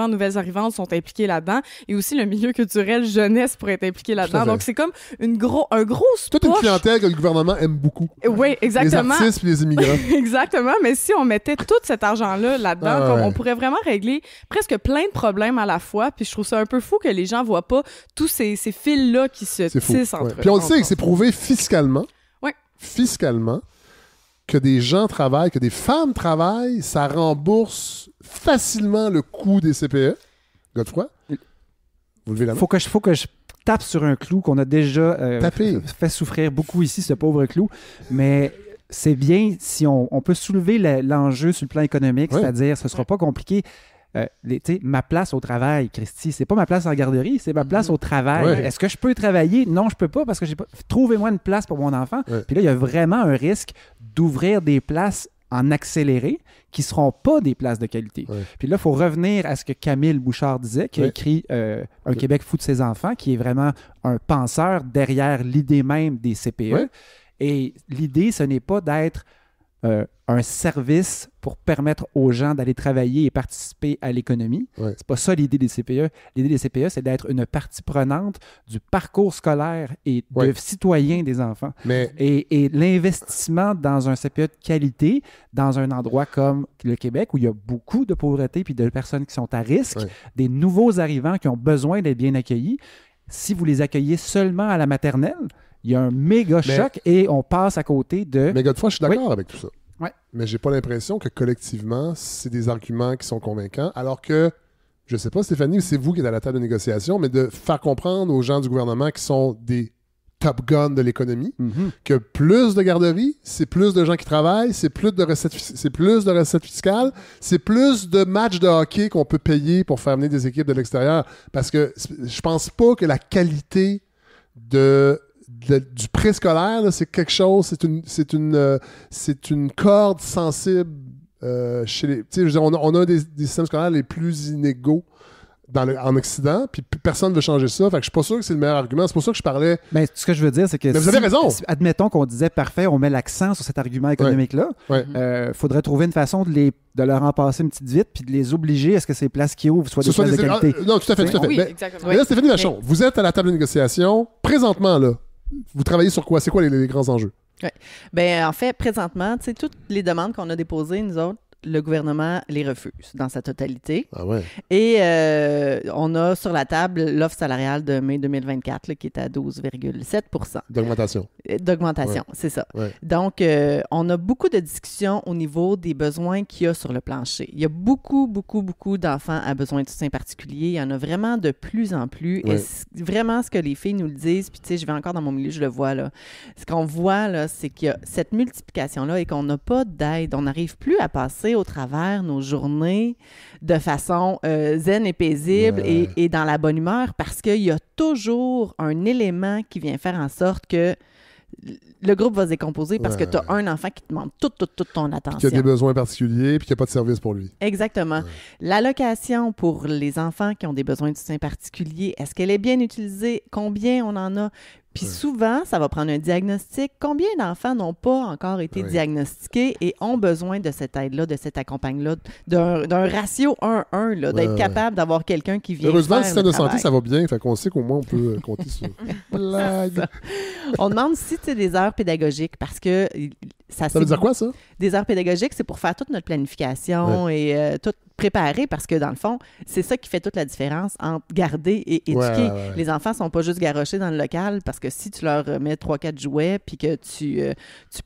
D: nouvelles arrivantes sont impliqués là-dedans, et aussi le milieu culturel jeunesse pourrait être impliqué là-dedans. Donc c'est comme un gros
A: toute une clientèle que le gouvernement aime beaucoup.
D: Oui, exactement.
A: Les artistes et les immigrants.
D: Exactement, mais si on mettait tout cet argent-là là-dedans, on pourrait vraiment régler presque plein de problèmes à la fois, puis je trouve ça un peu fou que les gens voient pas tous ces fils-là qui se tissent entre eux.
A: Puis on le sait que c'est prouvé fiscalement, que des gens travaillent, que des femmes travaillent, ça rembourse facilement le coût des CPE. Godefroy, vous levez la main.
B: Faut que je tape sur un clou qu'on a déjà fait souffrir beaucoup ici, ce pauvre clou, mais c'est bien si on peut soulever l'enjeu sur le plan économique, c'est-à-dire ce ne sera pas compliqué. Ma place au travail, Christy, c'est pas ma place en garderie, c'est ma place au travail. Ouais. Est-ce que je peux travailler? Non, je peux pas parce que j'ai pas... Trouvez-moi une place pour mon enfant. Ouais. Puis là, il y a vraiment un risque d'ouvrir des places en accéléré qui ne seront pas des places de qualité. Ouais. Puis là, il faut revenir à ce que Camille Bouchard disait, qui a écrit Un Québec fou de ses enfants, qui est vraiment un penseur derrière l'idée même des CPE. Ouais. Et l'idée, ce n'est pas d'être un service pour permettre aux gens d'aller travailler et participer à l'économie. Ouais. C'est pas ça l'idée des CPE. L'idée des CPE, c'est d'être une partie prenante du parcours scolaire et de citoyen des enfants. Et l'investissement dans un CPE de qualité, dans un endroit comme le Québec, où il y a beaucoup de pauvreté puis de personnes qui sont à risque, des nouveaux arrivants qui ont besoin d'être bien accueillis, si vous les accueillez seulement à la maternelle, il y a un méga choc et on passe à côté de...
A: Mais Godefroy, je suis d'accord avec tout ça. Ouais. Mais j'ai pas l'impression que collectivement, c'est des arguments qui sont convaincants, alors que, je sais pas Stéphanie, c'est vous qui êtes à la table de négociation, mais de faire comprendre aux gens du gouvernement qui sont des top guns de l'économie, que plus de garderies, c'est plus de gens qui travaillent, c'est plus de recettes fiscales, c'est plus de matchs de hockey qu'on peut payer pour faire venir des équipes de l'extérieur, parce que je pense pas que la qualité du préscolaire, là, c'est quelque chose, c'est une corde sensible chez les... Tu sais, on a un des systèmes scolaires les plus inégaux en Occident, puis personne ne veut changer ça. Fait que je suis pas sûr que c'est le meilleur argument. C'est pour ça que je parlais...
B: Mais ce que je veux dire, c'est que...
A: Mais vous avez raison!
B: Admettons qu'on disait, parfait, on met l'accent sur cet argument économique-là. Faudrait trouver une façon de leur en passer une petite vite, puis de les obliger à ce que ces places qui ouvrent soient des places de qualité.
A: Non, tout à fait.
D: Oui,
A: mais là, Stéphanie Vachon, vous êtes à la table de négociation. Présentement, là, vous travaillez sur quoi? C'est quoi les grands enjeux?
C: Oui. Bien, en fait, présentement, tu sais, toutes les demandes qu'on a déposées, nous autres, le gouvernement les refuse dans sa totalité.
A: Ah ouais.
C: Et on a sur la table l'offre salariale de mai 2024 là, qui est à 12,7 %
A: D'augmentation.
C: C'est ça.
A: Ouais.
C: Donc, on a beaucoup de discussions au niveau des besoins qu'il y a sur le plancher. Il y a beaucoup d'enfants à besoins de soutien particulier. Il y en a vraiment de plus en plus. Ouais. Et vraiment, ce que les filles nous le disent, puis tu sais, je vais encore dans mon milieu, je le vois là. Ce qu'on voit, là, c'est qu'il y a cette multiplication-là et qu'on n'a pas d'aide. On n'arrive plus à passer au travers nos journées de façon zen et paisible et dans la bonne humeur parce qu'il y a toujours un élément qui vient faire en sorte que le groupe va se décomposer parce que tu as un enfant qui te demande toute ton attention.
A: Puis qui a des besoins particuliers puis qui n'a pas de service pour lui.
C: Exactement. L'allocation pour les enfants qui ont des besoins de soutien particulier, est-ce qu'elle est bien utilisée? Combien on en a? Puis souvent, ça va prendre un diagnostic. Combien d'enfants n'ont pas encore été diagnostiqués et ont besoin de cette aide-là, de cet accompagnement-là, d'un ratio 1-1, là, d'être capable d'avoir quelqu'un qui vient
A: heureusement,
C: faire
A: le système de santé, ça va bien. Fait qu'on sait qu'au moins, on peut compter sur... Blague!
C: On demande si tu as des heures pédagogiques parce que...
A: Ça veut dire quoi, ça?
C: Des heures pédagogiques, c'est pour faire toute notre planification et tout préparer parce que, dans le fond, c'est ça qui fait toute la différence entre garder et éduquer. Les enfants sont pas juste garochés dans le local parce que si tu leur mets 3-4 jouets puis que tu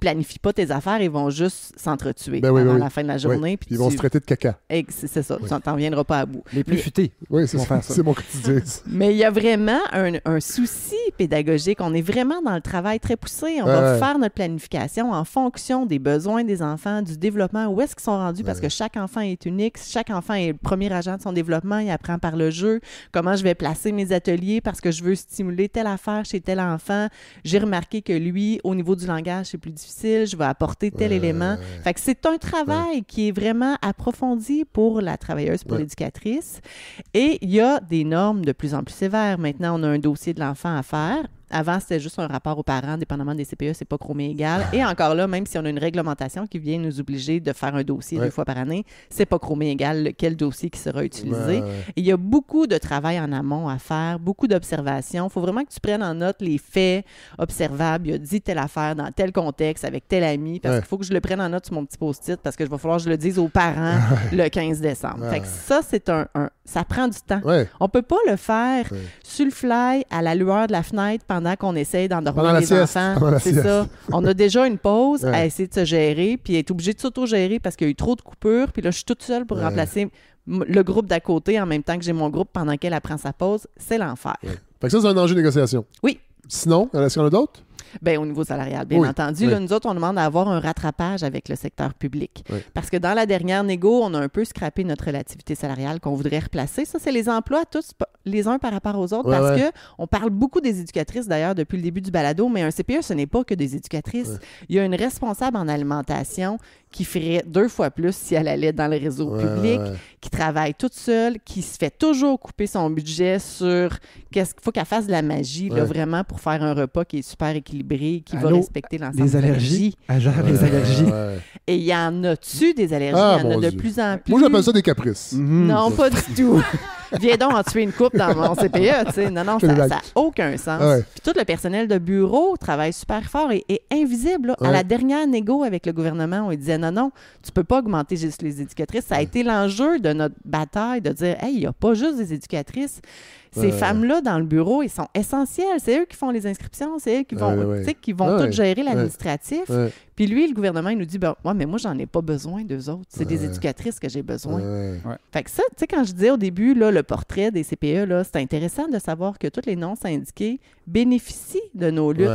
C: planifies pas tes affaires, ils vont juste s'entretuer à la fin de la journée. Puis
A: ils vont se traiter de caca.
C: C'est ça. Tu n'en viendras pas à bout.
B: Les plus futés.
A: Oui, c'est mon quotidien.
C: Mais il y a vraiment un souci pédagogique. On est vraiment dans le travail très poussé. On va faire notre planification en fonction des besoins des enfants, du développement, où est-ce qu'ils sont rendus parce que chaque enfant est unique. chaque enfant est le premier agent de son développement, il apprend par le jeu, comment je vais placer mes ateliers parce que je veux stimuler telle affaire chez tel enfant. J'ai remarqué que lui, au niveau du langage, c'est plus difficile, je vais apporter tel élément. Fait que c'est un travail qui est vraiment approfondi pour la travailleuse, pour l'éducatrice. Et il y a des normes de plus en plus sévères. Maintenant, on a un dossier de l'enfant à faire. Avant, c'était juste un rapport aux parents, dépendamment des CPE, c'est pas chromé égal. Et encore là, même si on a une réglementation qui vient nous obliger de faire un dossier 2 fois par année, c'est pas chromé égal quel dossier qui sera utilisé. Et il y a beaucoup de travail en amont à faire, beaucoup d'observations. Il faut vraiment que tu prennes en note les faits observables. Il a dit telle affaire dans tel contexte avec tel ami, parce qu'il faut que je le prenne en note sur mon petit post-it, parce que je vais falloir que je le dise aux parents le 15 décembre. Fait que ça, c'est ça prend du temps. On peut pas le faire sur le fly, à la lueur de la fenêtre, pendant qu'on essaye d'endormir les enfants. C'est ça. On a déjà une pause à essayer de se gérer, puis être obligé de s'auto-gérer parce qu'il y a eu trop de coupures, puis là, je suis toute seule pour remplacer le groupe d'à côté en même temps que j'ai mon groupe pendant qu'elle apprend sa pause. C'est l'enfer. Fait
A: que ça, c'est un enjeu de négociation.
C: Oui.
A: Sinon, est-ce qu'il y en a d'autres?
C: Bien, au niveau salarial, bien entendu. Là, nous autres, on demande à avoir un rattrapage avec le secteur public. Parce que dans la dernière négo, on a un peu scrappé notre relativité salariale qu'on voudrait replacer. Ça, c'est les emplois tous les uns par rapport aux autres parce que on parle beaucoup des éducatrices, d'ailleurs, depuis le début du balado, mais un CPE, ce n'est pas que des éducatrices. Il y a une responsable en alimentation qui ferait 2 fois plus si elle allait dans le réseau public, qui travaille toute seule, qui se fait toujours couper son budget sur qu'est-ce qu'il faut qu'elle fasse de la magie, là, vraiment, pour faire un repas qui est super équilibré, qui va respecter l'ensemble des allergies.
B: Elle gère les allergies.
C: Et il y en a-tu des allergies? Il y en a de plus en plus.
A: Moi, j'appelle ça des caprices.
C: Non, pas du tout. Viens donc en tuer une coupe dans mon CPE, tu sais. Non, ça n'a aucun sens. Puis tout le personnel de bureau travaille super fort et invisible. Là. À la dernière négo avec le gouvernement, on disait non, tu peux pas augmenter juste les éducatrices. Ça a été l'enjeu de notre bataille de dire, hey, il n'y a pas juste des éducatrices. Ces femmes-là, dans le bureau, ils sont essentielles. C'est eux qui font les inscriptions, c'est eux qui vont tout gérer l'administratif. Puis lui, le gouvernement, il nous dit, mais moi, j'en ai pas besoin d'eux autres. C'est des éducatrices que j'ai besoin. Fait que ça, tu sais, quand je disais au début, là, le portrait des CPE, là, c'est intéressant de savoir que tous les non-syndiqués bénéficient de nos luttes.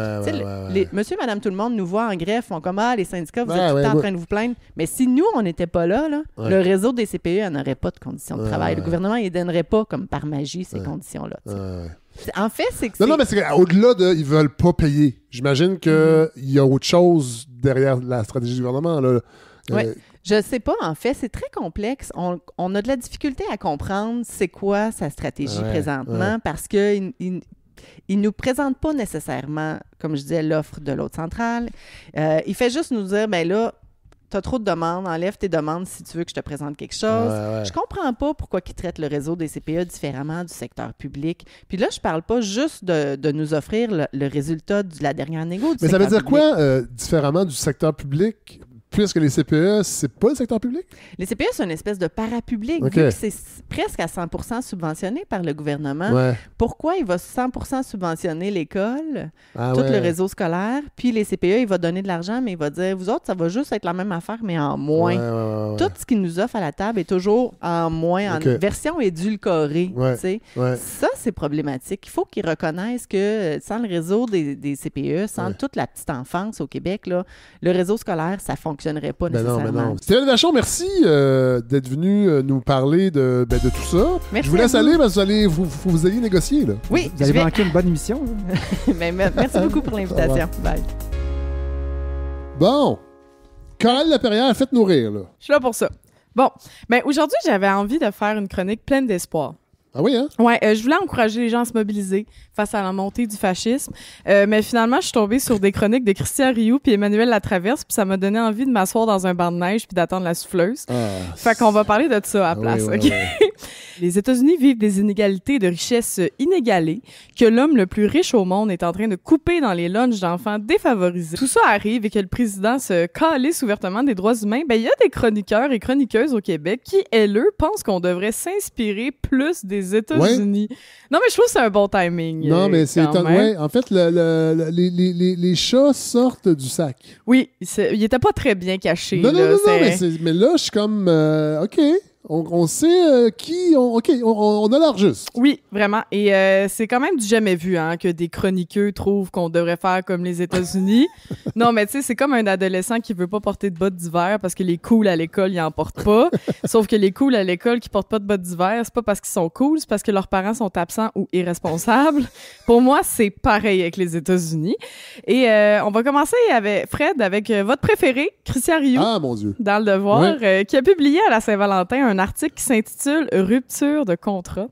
C: Monsieur, madame, tout le monde nous voit en greffe, font comme, les syndicats, vous êtes tout le temps en train de vous plaindre. Mais si nous, on n'était pas là, le réseau des CPE n'aurait pas de conditions de travail. Le gouvernement, il ne donnerait pas, comme par magie, ces conditions. En fait, c'est que
A: non, mais c'est au-delà de ils veulent pas payer. J'imagine qu'il y a autre chose derrière la stratégie du gouvernement. Là.
C: Je sais pas, en fait, c'est très complexe. On a de la difficulté à comprendre c'est quoi sa stratégie présentement parce qu'il il nous présente pas nécessairement, comme je disais, l'offre de l'autre centrale. Il fait juste nous dire, ben là, tu as trop de demandes, enlève tes demandes si tu veux que je te présente quelque chose. Je comprends pas pourquoi ils traitent le réseau des CPE différemment du secteur public. Puis là, je parle pas juste de nous offrir le résultat de la dernière négo.
A: Mais ça veut dire quoi, différemment du secteur public? Puisque les CPE, c'est pas le secteur public?
C: Les CPE, c'est une espèce de parapublic, vu que c'est presque à 100% subventionné par le gouvernement. Pourquoi il va 100% subventionner l'école, tout le réseau scolaire, puis les CPE, il va donner de l'argent, mais il va dire, vous autres, ça va juste être la même affaire, mais en moins. Tout ce qu'il nous offre à la table est toujours en moins, en version édulcorée. Ça, c'est problématique. Il faut qu'ils reconnaissent que sans le réseau des CPE, sans toute la petite enfance au Québec, là, le réseau scolaire, ça fonctionnerait pas nécessairement.
A: Stéphane Vachon, merci d'être venu nous parler de tout ça.
C: Merci,
A: je vous laisse aller parce que vous alliez négocier. Là.
C: Oui,
B: vous allez manquer une bonne émission.
C: Merci beaucoup pour l'invitation. Bye.
A: Bon, Coralie Laperrière, faites-nous rire. Là.
D: Je suis là pour ça. Bon, aujourd'hui, j'avais envie de faire une chronique pleine d'espoir.
A: Ah oui, hein?
D: Ouais, je voulais encourager les gens à se mobiliser face à la montée du fascisme. Mais finalement, je suis tombée sur des chroniques de Christian Rioux puis Emmanuel Latraverse, puis ça m'a donné envie de m'asseoir dans un banc de neige puis d'attendre la souffleuse. Fait qu'on va parler de ça à la place, OK? Les États-Unis vivent des inégalités de richesse inégalées que l'homme le plus riche au monde est en train de couper dans les lunchs d'enfants défavorisés. Tout ça arrive et que le président se calisse ouvertement des droits humains. Il y a des chroniqueurs et chroniqueuses au Québec qui, eux, pensent qu'on devrait s'inspirer plus des États-Unis. Non, mais je trouve que c'est un bon timing.
A: Non, mais c'est étonnant. En fait, les chats sortent du sac.
D: Oui, il était pas très bien caché.
A: Non, mais là, je suis comme... OK. On sait qui... on a l'air juste.
D: Oui, vraiment. Et c'est quand même du jamais vu que des chroniqueux trouvent qu'on devrait faire comme les États-Unis. Non, mais tu sais, c'est comme un adolescent qui veut pas porter de bottes d'hiver parce que les cools à l'école, ils en portent pas. Sauf que les cools à l'école qui portent pas de bottes d'hiver, c'est pas parce qu'ils sont cools, c'est parce que leurs parents sont absents ou irresponsables. Pour moi, c'est pareil avec les États-Unis. Et on va commencer avec Fred, avec votre préféré, Christian Rioux.
A: Ah, mon Dieu.
D: Dans Le Devoir, qui a publié à la Saint-Valentin un article qui s'intitule « Rupture de contrat ».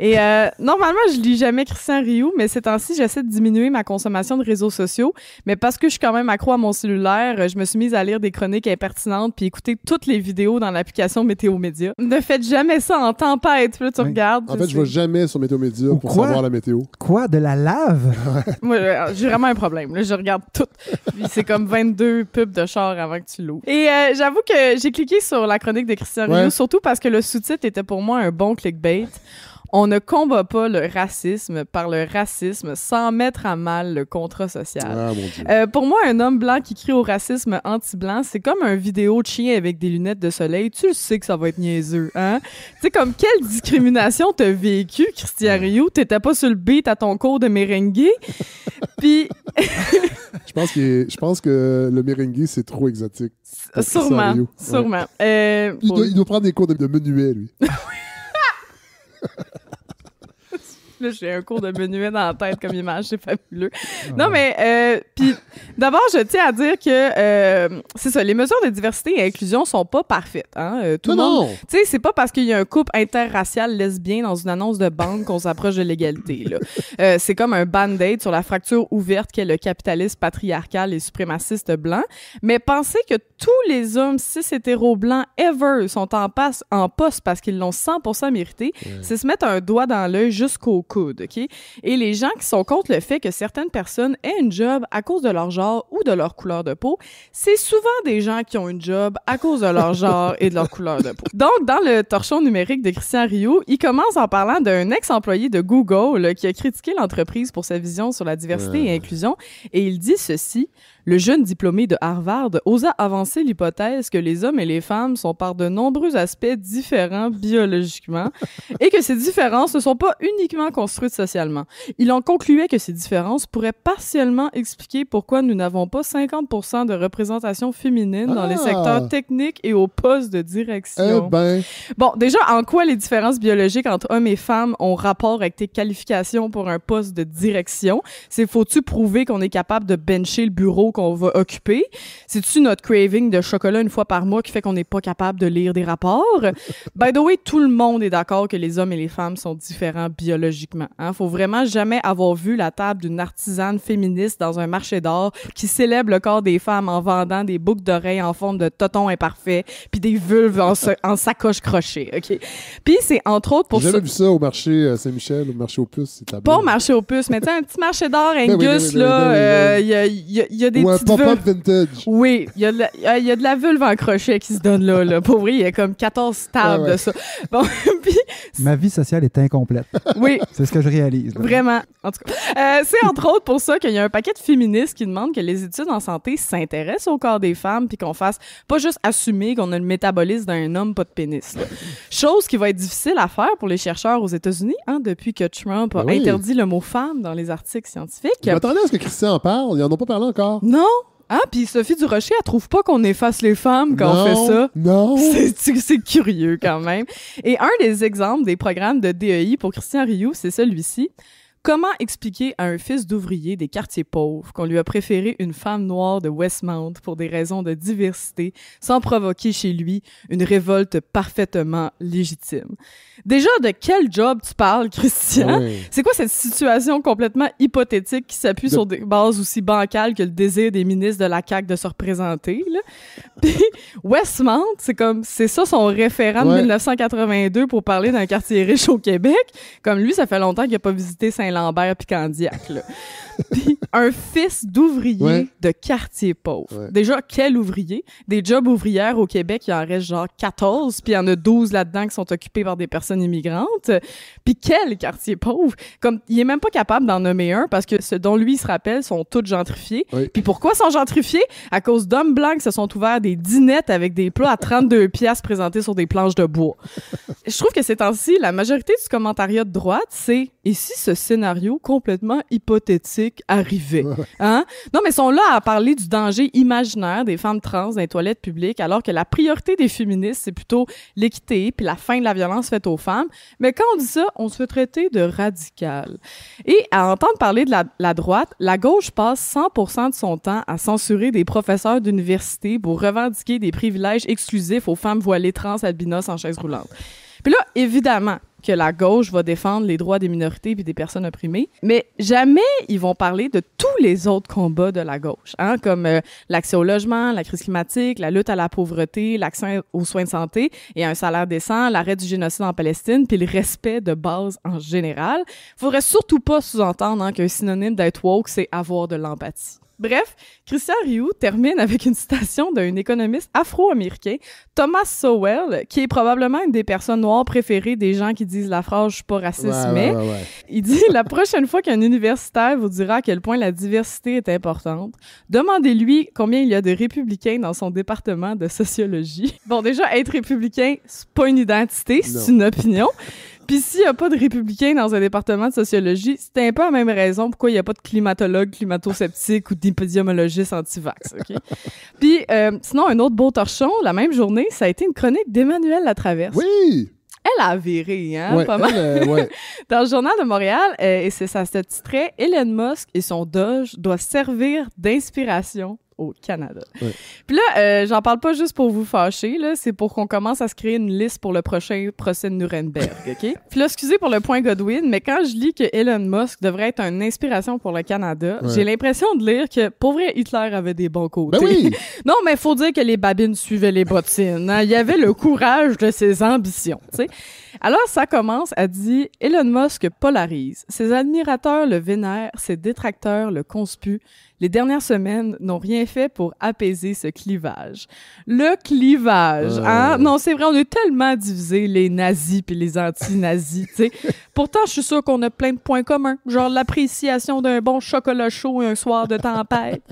D: Et normalement, je lis jamais Christian Rioux, mais ces temps-ci, j'essaie de diminuer ma consommation de réseaux sociaux. Mais parce que je suis quand même accro à mon cellulaire, je me suis mise à lire des chroniques impertinentes puis écouter toutes les vidéos dans l'application Météo Média. Ne faites jamais ça en tempête. Puis là, tu regardes.
A: En fait, je vais jamais sur Météo Média pour savoir la météo.
B: Quoi? De la lave?
D: Moi, j'ai vraiment un problème. Là, je regarde tout. Puis c'est comme 22 pubs de char avant que tu l'ouvres. Et j'avoue que j'ai cliqué sur la chronique de Christian Rioux, surtout parce que le sous-titre était pour moi un bon clickbait. On ne combat pas le racisme par le racisme sans mettre à mal le contrat social.
A: Ah, mon Dieu.
D: Pour moi, un homme blanc qui crie au racisme anti-blanc, c'est comme un vidéo de chien avec des lunettes de soleil. Tu le sais que ça va être niaiseux, hein? Tu sais, comme quelle discrimination t'as vécu, Christian Rioux? T'étais pas sur le beat à ton cours de merengue? Puis...
A: je pense que le merengue, c'est trop exotique.
D: Sûrement.
A: Il doit prendre des cours de menuet, lui.
D: Là, j'ai un cours de menuet dans la tête comme image, c'est fabuleux. Non, mais, puis d'abord, je tiens à dire que, c'est ça, les mesures de diversité et inclusion sont pas parfaites. Tout le monde, tu sais, c'est pas parce qu'il y a un couple interracial lesbien dans une annonce de banque qu'on s'approche de l'égalité, là. C'est comme un band-aid sur la fracture ouverte qu'est le capitalisme patriarcal et suprémaciste blanc. Mais pensez que tous les hommes cis hétéros blancs ever sont en poste parce qu'ils l'ont 100% mérité, c'est se mettre un doigt dans l'œil jusqu'au coude, OK? Et les gens qui sont contre le fait que certaines personnes aient une job à cause de leur genre ou de leur couleur de peau, c'est souvent des gens qui ont une job à cause de leur genre et de leur couleur de peau. Donc, dans le torchon numérique de Christian Rioux, il commence en parlant d'un ex-employé de Google qui a critiqué l'entreprise pour sa vision sur la diversité et inclusion, et il dit ceci: le jeune diplômé de Harvard osa avancer l'hypothèse que les hommes et les femmes sont par de nombreux aspects différents biologiquement et que ces différences ne sont pas uniquement construites socialement. Il en concluait que ces différences pourraient partiellement expliquer pourquoi nous n'avons pas 50% de représentation féminine dans les secteurs techniques et aux postes de direction. Bon, déjà, en quoi les différences biologiques entre hommes et femmes ont rapport avec tes qualifications pour un poste de direction? Faut-tu prouver qu'on est capable de bencher le bureau qu'on va occuper? C'est-tu notre craving de chocolat une fois par mois qui fait qu'on n'est pas capable de lire des rapports? By the way, tout le monde est d'accord que les hommes et les femmes sont différents biologiquement. Faut vraiment jamais avoir vu la table d'une artisane féministe dans un marché d'art qui célèbre le corps des femmes en vendant des boucles d'oreilles en forme de toton imparfait puis des vulves en sacoche crochet, OK? Puis c'est entre autres pour ça...
A: J'ai jamais vu ça au marché Saint-Michel, au marché aux puces.
D: Pas au marché aux puces, mais tu sais, un petit marché d'art Angus, là, il y a des
A: ou un pop-up vintage.
D: Oui, il y a de la vulve en crochet qui se donne là. Pour vrai, il y a comme 14 tables de ça. Bon, puis...
B: Ma vie sociale est incomplète.
D: Oui.
B: C'est ce que je réalise. Là.
D: Vraiment. En tout cas, c'est entre autres pour ça qu'il y a un paquet de féministes qui demandent que les études en santé s'intéressent au corps des femmes puis qu'on fasse pas juste assumer qu'on a le métabolisme d'un homme pas de pénis. Là. Chose qui va être difficile à faire pour les chercheurs aux États-Unis depuis que Trump a interdit le mot femme dans les articles scientifiques.
A: Je m'attendais à ce que Christian en parle. Ils en ont pas parlé encore.
D: Non. Puis Sophie Durocher, elle trouve pas qu'on efface les femmes quand on fait ça.
A: Non.
D: C'est curieux quand même. Et un des exemples des programmes de DEI pour Christian Rioux, c'est celui-ci. Comment expliquer à un fils d'ouvrier des quartiers pauvres qu'on lui a préféré une femme noire de Westmount pour des raisons de diversité sans provoquer chez lui une révolte parfaitement légitime? Déjà, de quel job tu parles, Christian? Oui. C'est quoi cette situation complètement hypothétique qui s'appuie sur des bases aussi bancales que le désir des ministres de la CAQ de se représenter, là? Puis Westmount, c'est ça son référent de 1982 pour parler d'un quartier riche au Québec. Comme lui, ça fait longtemps qu'il n'a pas visité Saint-Lambert puis Candiac, là. Puis un fils d'ouvrier de quartier pauvre. Ouais. Déjà, quel ouvrier? Des jobs ouvrières au Québec, il en reste genre 14, puis il y en a 12 là-dedans qui sont occupés par des personnes immigrantes. Puis quel quartier pauvre? Comme, il est même pas capable d'en nommer un parce que ce dont lui il se rappelle sont tous gentrifiés. Oui. Puis pourquoi sont gentrifiés? À cause d'hommes blancs qui se sont ouverts des dinettes avec des plats à 32 piastres présentés sur des planches de bois. Je trouve que ces temps-ci, la majorité du commentariat de droite, c'est « Et si ce scénario complètement hypothétique arrivait? » Hein? Non, mais ils sont là à parler du danger imaginaire des femmes trans dans les toilettes publiques, alors que la priorité des féministes, c'est plutôt l'équité puis la fin de la violence faite aux femmes. Mais quand on dit ça, on se fait traiter de radical. Et à entendre parler de la droite, la gauche passe 100% de son temps à censurer des professeurs d'université pour revendiquer des privilèges exclusifs aux femmes voilées trans albinos en chaise roulante. Puis là, évidemment que la gauche va défendre les droits des minorités et des personnes opprimées, mais jamais ils vont parler de tous les autres combats de la gauche, hein, comme l'accès au logement, la crise climatique, la lutte à la pauvreté, l'accès aux soins de santé et à un salaire décent, l'arrêt du génocide en Palestine, puis le respect de base en général. Faudrait surtout pas sous-entendre qu'un synonyme d'être woke, c'est avoir de l'empathie. Bref, Christian Rioux termine avec une citation d'un économiste afro-américain, Thomas Sowell, qui est probablement une des personnes noires préférées des gens qui disent la phrase « je suis pas raciste, mais ». Il dit « La prochaine fois qu'un universitaire vous dira à quel point la diversité est importante, demandez-lui combien il y a de républicains dans son département de sociologie. » Bon, déjà, être républicain, c'est pas une identité, c'est une opinion. Puis s'il n'y a pas de républicains dans un département de sociologie, c'est un peu la même raison pourquoi il n'y a pas de climatologue, climato-sceptique ou d'épidémiologiste anti-vax. Okay? Puis sinon, un autre beau torchon, la même journée, ça a été une chronique d'Emmanuelle Latraverse.
A: Oui!
D: Elle a viré, hein, pas mal. Dans le Journal de Montréal, et ça se titrait « Elon Musk et son Doge doivent servir d'inspiration au Canada. » Ouais. Puis là, j'en parle pas juste pour vous fâcher, là, c'est pour qu'on commence à se créer une liste pour le prochain procès de Nuremberg, OK? Puis là, excusez pour le point Godwin, mais quand je lis que Elon Musk devrait être une inspiration pour le Canada, j'ai l'impression de lire que, pour vrai, Hitler avait des bons côtés.
A: Ben oui!
D: Non, mais faut dire que les babines suivaient les bottines. Hein? Il y avait le courage de ses ambitions, tu sais. Alors, ça commence, elle dit « Elon Musk polarise. Ses admirateurs le vénèrent, ses détracteurs le conspuent. Les dernières semaines n'ont rien fait pour apaiser ce clivage. » Le clivage, hein? Non, c'est vrai, on est tellement divisés, les nazis puis les anti-nazis, tu sais. Pourtant, je suis sûre qu'on a plein de points communs, genre l'appréciation d'un bon chocolat chaud un soir de tempête.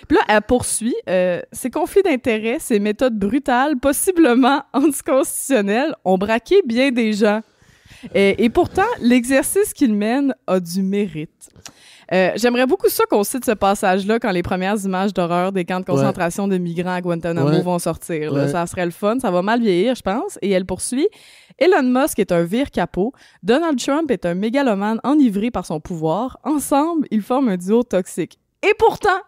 D: Puis là, elle poursuit. Ces conflits d'intérêts, ces méthodes brutales, possiblement anticonstitutionnelles, ont braqué bien des gens. Et pourtant, l'exercice qu'ils mènent a du mérite. J'aimerais beaucoup ça qu'on cite ce passage-là quand les premières images d'horreur des camps de concentration de migrants à Guantanamo vont sortir. Là. Ça serait le fun. Ça va mal vieillir, je pense. Et elle poursuit. Elon Musk est un vire-capot. Donald Trump est un mégalomane enivré par son pouvoir. Ensemble, ils forment un duo toxique. Et pourtant,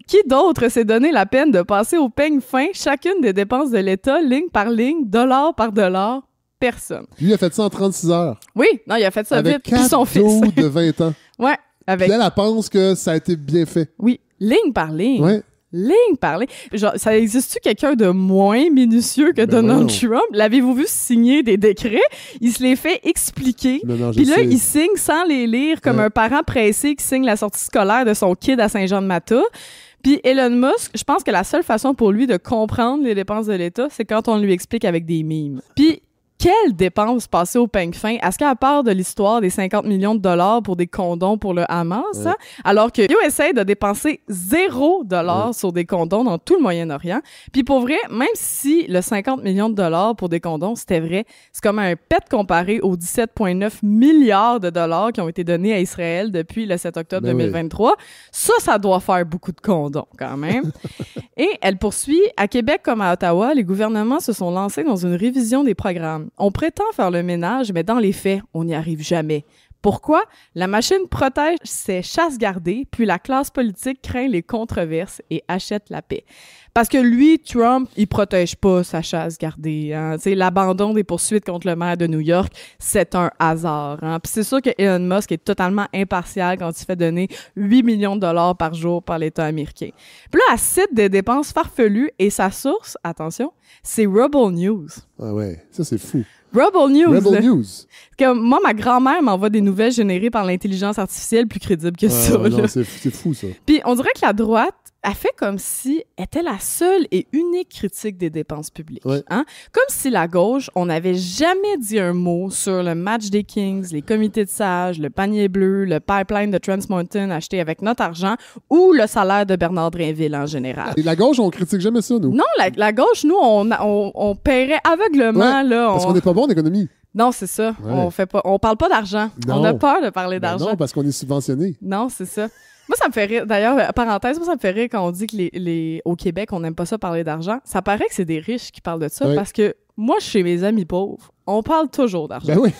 D: qui d'autre s'est donné la peine de passer au peigne fin chacune des dépenses de l'État, ligne par ligne, dollar par dollar? Personne.
A: Lui, il a fait ça en 36 heures.
D: Oui, non, il a fait ça
A: avec
D: vite. Puis son fils.
A: Avec 4 de 20 ans.
D: Ouais. Avec...
A: Puis elle pense que ça a été bien fait.
D: Oui, ligne par ligne.
A: Ouais.
D: Ligne par ligne. Genre, ça existe-tu quelqu'un de moins minutieux que Donald Trump? L'avez-vous vu signer des décrets? Il se les fait expliquer. Puis là, il signe sans les lire, comme un parent pressé qui signe la sortie scolaire de son kid à Saint-Jean-de-Mata. Puis Elon Musk, je pense que la seule façon pour lui de comprendre les dépenses de l'État, c'est quand on lui explique avec des mimes. Puis quelles dépenses passées au peigne fin? Est-ce qu'à part de l'histoire des 50 millions de dollars pour des condoms pour le Hamas, hein? Alors que USAID a dépensé $0 sur des condoms dans tout le Moyen-Orient. Puis pour vrai, même si le 50 millions de dollars pour des condoms, c'était vrai, c'est comme un pet comparé aux 17,9 milliards de dollars qui ont été donnés à Israël depuis le 7 octobre 2023. Ça doit faire beaucoup de condoms quand même. Et elle poursuit, à Québec comme à Ottawa, les gouvernements se sont lancés dans une révision des programmes. On prétend faire le ménage, mais dans les faits, on n'y arrive jamais. Pourquoi? La machine protège ses chasses gardées, puis la classe politique craint les controverses et achète la paix. Parce que lui, Trump, il protège pas sa chasse gardée. Hein. L'abandon des poursuites contre le maire de New York, c'est un hasard. Hein. Puis c'est sûr que Elon Musk est totalement impartial quand il fait donner 8 millions de dollars par jour par l'État américain. Puis là, elle cite des dépenses farfelues et sa source, attention, c'est Rebel News.
A: Ah ouais, ça c'est fou.
D: Rebel News.
A: Rebel News.
D: Comme, moi, ma grand-mère m'envoie des nouvelles générées par l'intelligence artificielle plus crédibles que ça.
A: Non, c'est fou, ça.
D: Puis on dirait que la droite a fait comme si elle était la seule et unique critique des dépenses publiques.
A: Ouais.
D: Hein? Comme si la gauche, on n'avait jamais dit un mot sur le match des Kings, les comités de sages, le panier bleu, le pipeline de Trans Mountain acheté avec notre argent ou le salaire de Bernard Drinville en général.
A: Et la gauche, on critique jamais ça, nous.
D: Non, la gauche, nous, on paierait aveuglement. Là,
A: parce qu'on n'est pas bon en économie.
D: Non, c'est ça. Ouais. On parle pas d'argent. On a peur de parler d'argent.
A: Non, parce qu'on est subventionné.
D: Non, c'est ça. Moi, ça me fait rire. D'ailleurs, parenthèse, moi, ça me fait rire quand on dit que au Québec, on n'aime pas ça parler d'argent. Ça paraît que c'est des riches qui parlent de ça parce que moi, chez mes amis pauvres, on parle toujours d'argent.
A: Ben oui.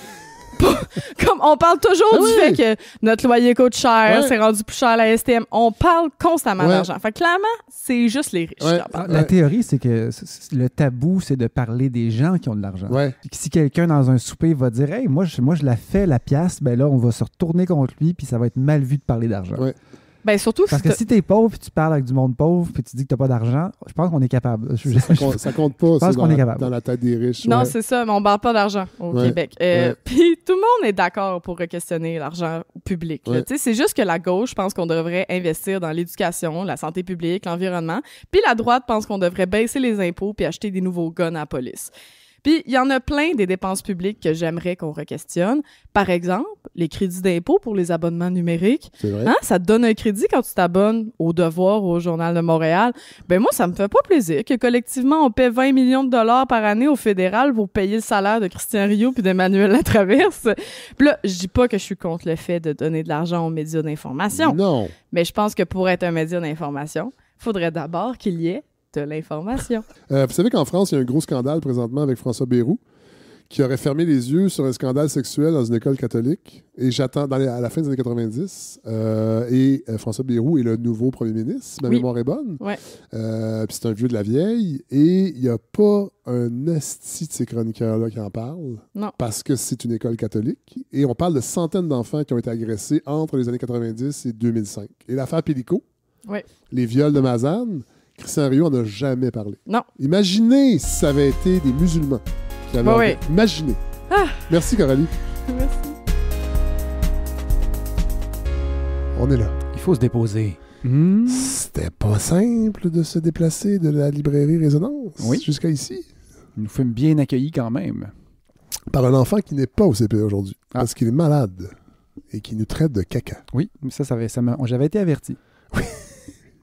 D: Comme on parle toujours du fait que notre loyer coûte cher, c'est rendu plus cher à la STM. On parle constamment d'argent. Fait que clairement, c'est juste les riches.
B: La théorie, c'est que le tabou, c'est de parler des gens qui ont de l'argent. Si quelqu'un dans un souper va dire « Hey, moi, je la fais la pièce », ben là, on va se retourner contre lui puis ça va être mal vu de parler d'argent.
D: Ben surtout
B: parce que si t'es pauvre puis tu parles avec du monde pauvre puis tu dis que t'as pas d'argent, je pense qu'on est capable.
A: Ça compte pas dans la tête des riches.
D: Non, c'est ça, mais on parle pas d'argent au Québec. Puis tout le monde est d'accord pour questionner l'argent public. C'est juste que la gauche pense qu'on devrait investir dans l'éducation, la santé publique, l'environnement, puis la droite pense qu'on devrait baisser les impôts puis acheter des nouveaux guns à la police. Puis, il y en a plein des dépenses publiques que j'aimerais qu'on re-questionne. Par exemple, les crédits d'impôt pour les abonnements numériques.
A: C'est vrai.
D: Hein? Ça te donne un crédit quand tu t'abonnes au Devoir ou au Journal de Montréal. Ben moi, ça me fait pas plaisir que collectivement, on paie 20 millions de dollars par année au fédéral pour payer le salaire de Christian Rioux puis d'Emmanuel Latraverse. Puis là, je dis pas que je suis contre le fait de donner de l'argent aux médias d'information.
A: Non.
D: Mais je pense que pour être un média d'information, il faudrait d'abord qu'il y ait de l'information.
A: Vous savez qu'en France, il y a un gros scandale présentement avec François Bayrou qui aurait fermé les yeux sur un scandale sexuel dans une école catholique. Et j'attends, à la fin des années 90, François Bayrou est le nouveau premier ministre, si ma mémoire est bonne. Puis c'est un vieux de la vieille. Et il n'y a pas un asti de ces chroniqueurs-là qui en parlent.
D: Non.
A: Parce que c'est une école catholique. Et on parle de centaines d'enfants qui ont été agressés entre les années 90 et 2005. Et l'affaire Pélico, les viols de Mazane, Christian Rioux n'en a jamais parlé.
D: Non.
A: Imaginez si ça avait été des musulmans qui avaient... Imaginez. Merci, Coralie.
D: Merci.
A: On est là.
B: Il faut se déposer.
A: C'était pas simple de se déplacer de la librairie Résonance jusqu'à ici.
B: Nous fûmes bien accueillis quand même.
A: Par un enfant qui n'est pas au CPE aujourd'hui. Parce qu'il est malade et qui nous traite de caca.
B: Oui, j'avais été averti. Oui.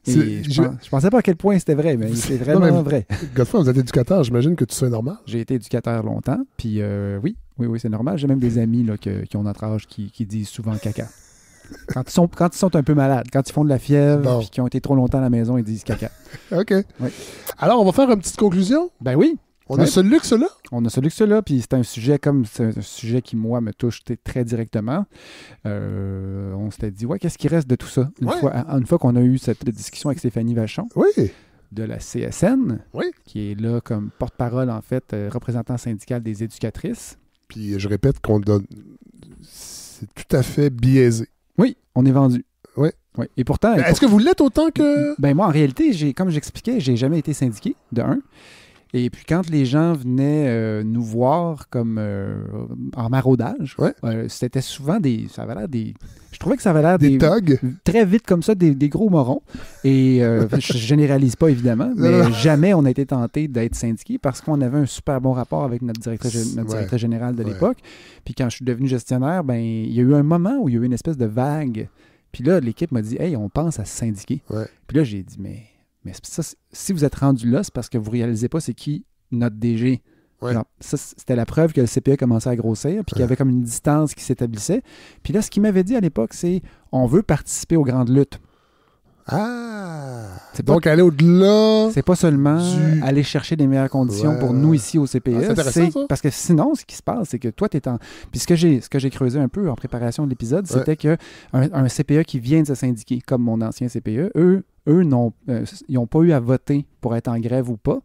B: Je pensais pas à quel point c'était vrai, mais c'est vraiment vrai.
A: Godefroy, vous êtes éducateur, j'imagine que tu serais normal.
B: J'ai été éducateur longtemps, puis oui, c'est normal. J'ai même des amis là, qui ont notre âge qui disent souvent caca. Quand ils sont un peu malades, quand ils font de la fièvre, puis qu'ils ont été trop longtemps à la maison, ils disent caca.
A: OK. Oui. Alors, on va faire une petite conclusion?
B: Ben oui.
A: On a ce luxe-là?
B: On a ce luxe-là, puis c'est un sujet qui, moi, me touche très directement. On s'était dit, qu'est-ce qui reste de tout ça? Une fois qu'on a eu cette discussion avec Stéphanie Vachon de la CSN, qui est là comme porte-parole, en fait, représentant syndical des éducatrices.
A: Puis je répète qu'on donne... C'est tout à fait biaisé.
B: Oui, on est vendu.
A: Oui.
B: Et pourtant...
A: Est-ce que vous l'êtes autant que...
B: Ben moi, en réalité, comme j'expliquais, j'ai jamais été syndiqué, de un. Et puis, quand les gens venaient nous voir comme en maraudage, c'était souvent ça avait l'air je trouvais que ça avait l'air
A: des thugs.
B: Très vite comme ça, des gros morons. Et je généralise pas, évidemment, mais jamais on a été tenté d'être syndiqué parce qu'on avait un super bon rapport avec notre directrice générale de l'époque. Puis quand je suis devenu gestionnaire, ben il y a eu un moment où il y a eu une espèce de vague. Puis là, l'équipe m'a dit « Hey, on pense à se syndiquer. » Puis là, j'ai dit « Mais ça, si vous êtes rendu là, c'est parce que vous ne réalisez pas c'est qui notre DG. » Alors, ça, c'était la preuve que le CPE commençait à grossir, puis qu'il y avait comme une distance qui s'établissait. Puis là, ce qu'il m'avait dit à l'époque, c'est « On veut participer aux grandes luttes. »
A: Donc aller au-delà.
B: C'est pas seulement aller chercher des meilleures conditions pour nous ici au CPE.
A: C'est
B: parce que sinon, ce qui se passe, c'est que toi, tu es en. Puis ce que j'ai creusé un peu en préparation de l'épisode, c'était que un CPE qui vient de se syndiquer, comme mon ancien CPE, eux ils n'ont pas eu à voter pour être en grève ou pas.